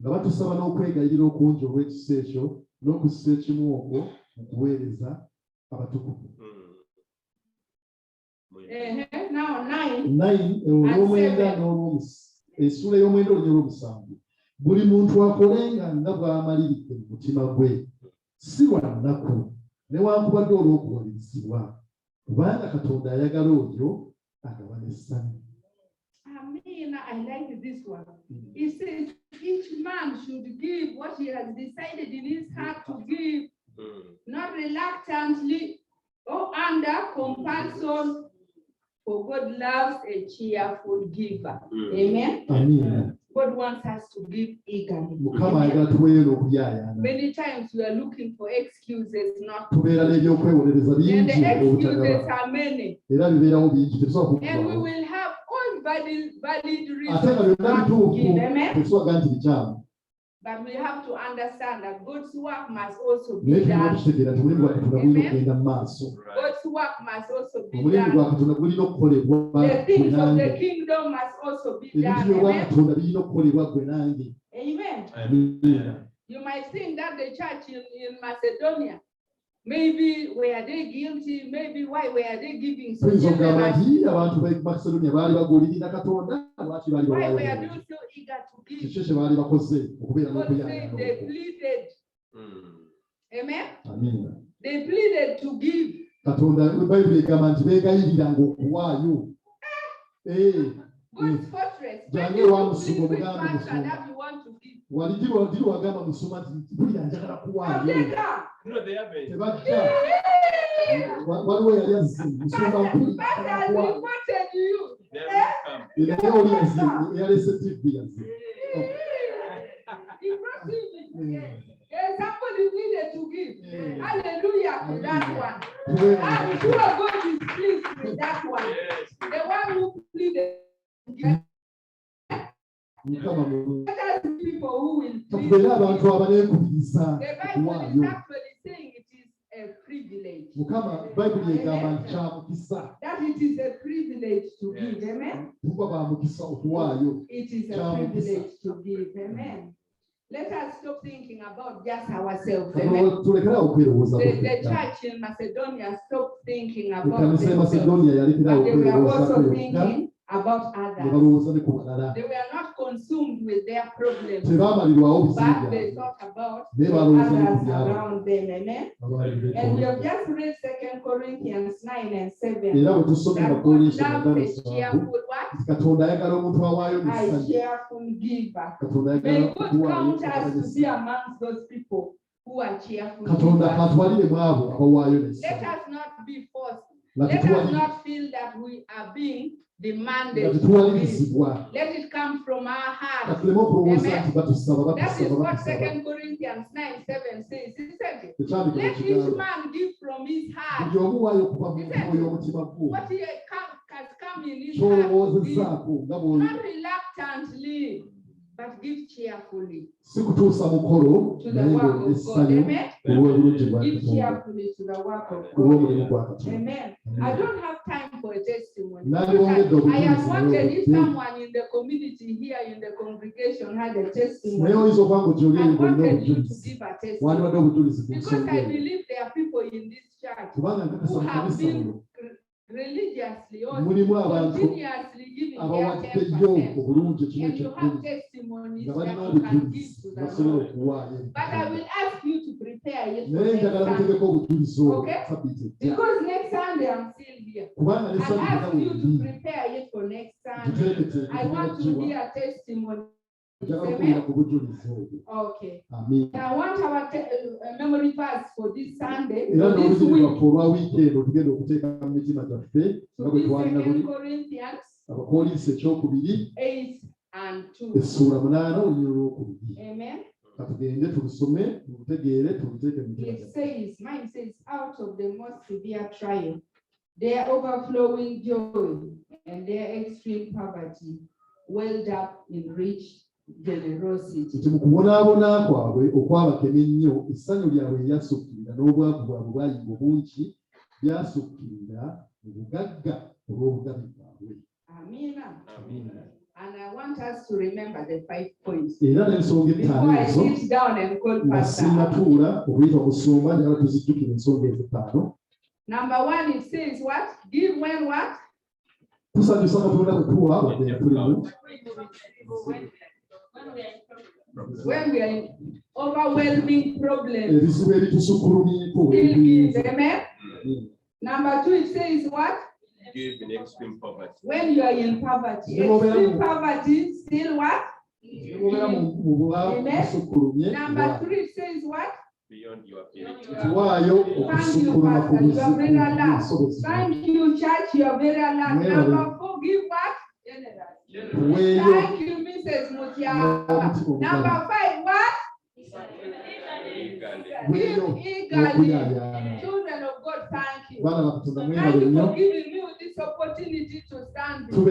Nga batusaba n'okwegayirira okungi olw'ekisa ekyo n'okussa ekimu okwo mu kuweereza abatukuvu. Now 9. 9 olw'omwenda essula ey'omwenda olw'omusanvu. Buli muntu akolenga nga bw'amaliridde mu mutima gwe, si lwa nnaku newankubadde olw'okuwalirizibwa, kubanga Katonda ayagala oyo agawana essanyu. Amen. I like this one. He says each man should give what he has decided in his heart to give, not reluctantly or under compulsion, for God loves a cheerful giver. Amen. Amiina. God wants us to give eagerly. Mukama ayagala tuweeyo n'okuyaayaana. Many times we are looking for excuses not to. Tubeera n'ebyokwewolereza And bingi the excuses obutagaba. are many. Era bibeerawo bingi tetusobola And we kukubawo. will have all valid Ate reasons nga byonna not to bituufu give. Amen. tetusobola nti bikyamu. But we have to understand that God's work must also Naye be tulina done. okutegeera nti omulimu gwa Katonda gulina okugenda mu maaso. God's work must also be Omulimu gwa done. Katonda gulina okukolebwa The things of the gwe nange. kingdom must also be Ebintu done. by'obwa Amen. Katonda birina okukolebwa gwe nange. Amen. Amiina. You might think that the church in Macedonia, maybe were they guilty? Maybe why were they giving so Tuyinza okugamba generously? nti abantu b'e Macedonia baali bagulirira Katonda, lwaki baali Why were bawaayo? they so eager to give? Kiki kye baali bakoze okubeera God said n'okuyaayaana they okwo. pleaded. Amen. Amiina. They pleaded to give. Katonda Bayibuli egamba nti beegayiriranga okuwaayo. God's fortress. When Jange you wa do musumo please, which mugambe answer musumo. that you want to give? Diri wagamba musoma nti buli njagala kuwaayo. No, they haven't. Tebajja. Waliwo yali azze musumba nkulu Pastor njagala has kuwaayo. reported you. They haven't come. Naye oli yazze yalese TV yazze. He brought him in. Somebody needed to give. Hallelujah to that one. I'm sure God is pleased with that one. Yes. The one who pleaded. Mukama mulungi. Let us be people who will plead. Tubeere abantu abaneekubiriza The Bible is okuwaayo. actually saying it is a privilege. privilege. Mukama Bible yegamba nti kya mukisa. That it is a privilege to give. Amen. Kuba ba mukisa okuwaayo. It is a privilege to give. Amen. Let us stop thinking about just ourselves. Amen. The church in Macedonia stopped thinking about themselves, but they were also thinking about others. They were not consumed with their problems, but they thought about others around them. Amen. And we have just read 2 Corinthians 9 and 7. That God loves a cheerful what? A cheerful giver. May God count us to be amongst those people who are cheerful givers. Let us not be forced. Let us not feel that we are being demanded to give. Let it come from our heart. Amen. That is what 2 Corinthians 9:7 says, isn't it? Let each man give from his heart. What he has come in his heart to give. Not reluctantly, but give cheerfully. To the work of God. Amen. Give cheerfully to the work of God. Amen. I don't have time for a testimony. I have wanted if someone in the community here in the congregation had a testimony. I wanted you to give a testimony. Because I believe there are people in this church who have been religiously or continuously giving their 10%. And you have testimonies that you can give to the Lord. But I will ask you to prepare it for next Sunday. Okay? Because next Sunday I'm still here. I'll ask you to prepare it for next Sunday. I want to hear testimony. Amen. Okay. I want our memory verse for this Sunday. For this week. So this 2 Corinthians 8 and 2. Amen. It says, mine says, out of the most severe trial, their overflowing joy and their extreme poverty welled up in rich generosity. Mukubonaabona kwabwe okwabakema ennyo essanyu lyabwe lyasukirira n'obwavu bwabwe bwayinga obungi byasukirira mu bugagga olw'obugabi bwabwe. Amina. And I want us to remember the 5 points. Era n'ensonga ettaano ezo nga sinnatuula okuyita okusumba njagala tuzijjukira ensonga ezo ttaano. Number 1, it says what? Give when what? Tusanyusa Katonda bwe tuwa wadde nga tulimu. When we are in overwhelming problems, still give. Amen. Number 2, it says what? Give in extreme poverty. When you are in poverty, extreme poverty, still what? Amen. Number 3, it says what? Beyond your ability. Thank you, Pastor. You are very alert. Thank you, church. You are very alert. Number 4, give what? Thank you, Mrs. Mutiaba. Number 5, what? Give eagerly. Children of God, thank you. Thank you for giving me this opportunity to stand before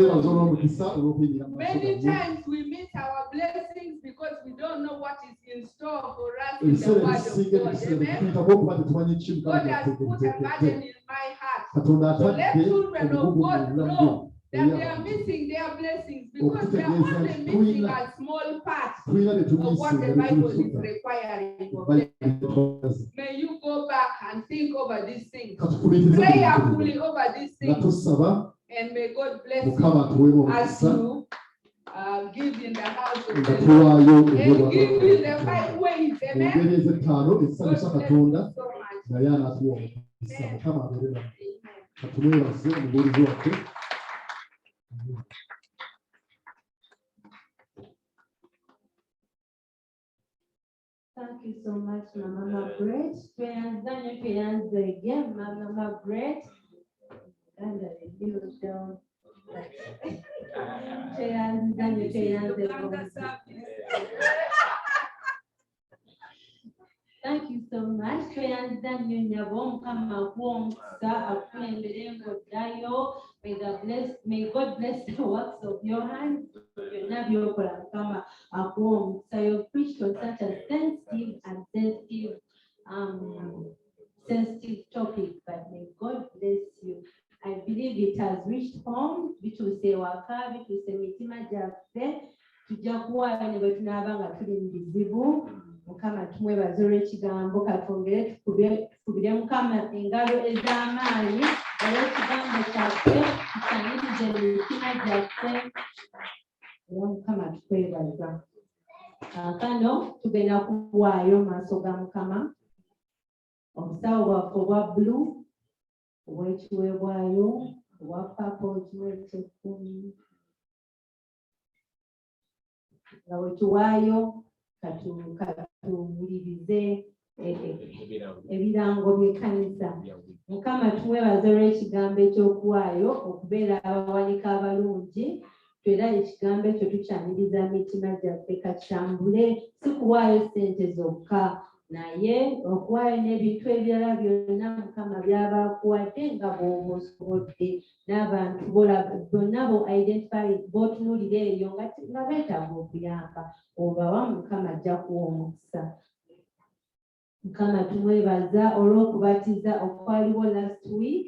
you. Many times we miss our blessings because we don't know what is in store for us in the word of God. Amen. God has put a burden in my heart. So let children of God know that they are missing their blessings because they are only missing a small part of what the Bible is requiring of them. May you go back and think over these things. Prayerfully over these things. And may God bless you as you give in the house of the Lord. And give in the 5 ways. Amen. God bless you so much. Thank you so much, Mama Margaret. Tuanze again, Mama Margaret. And you down. Thank you so much. May God bless the works of your hands. So you preached on such a sensitive topic. has reached home, bituuse waka, bituuse mitima gyaffe, tujja kuwaayo ne bwe tunaaba nga tuli mu bizibu. Mukama tumwebaza olw'ekigambo, katwongere tukubire Mukama engalo ez'amaanyi olw'ekigambo kyaffe tukyanirize mu mitima gyaffe. Era Mukama tukwebaza. Kano tugenda kuwaayo maaso ga Mukama obusawo bwaffe obwa bbulu obw'ekiweebwayo obwa paapo ekiweebwa eky'ekkumi nga bwe tuwaayo katuwulirize ebirango by'ekkanisa. Mukama tumwebaza olw'ekigambo eky'okuwaayo okubeera abawanika abalungi. Era ekigambo ekyo tukyaniriza mitima gyaffe kakitambule si kuwaayo ssente zokka naye okuwaayo n'ebintu ebirala byonna Mukama by'aba akuwadde nga bw'oba osobodde n'abantu bonna bo identify b'otunuulira eyo nga beetaaga okuyamba obawa Mukama ajja kuwa omukisa. Mukama tumwebaza olw'okubatiza okwaliwo last week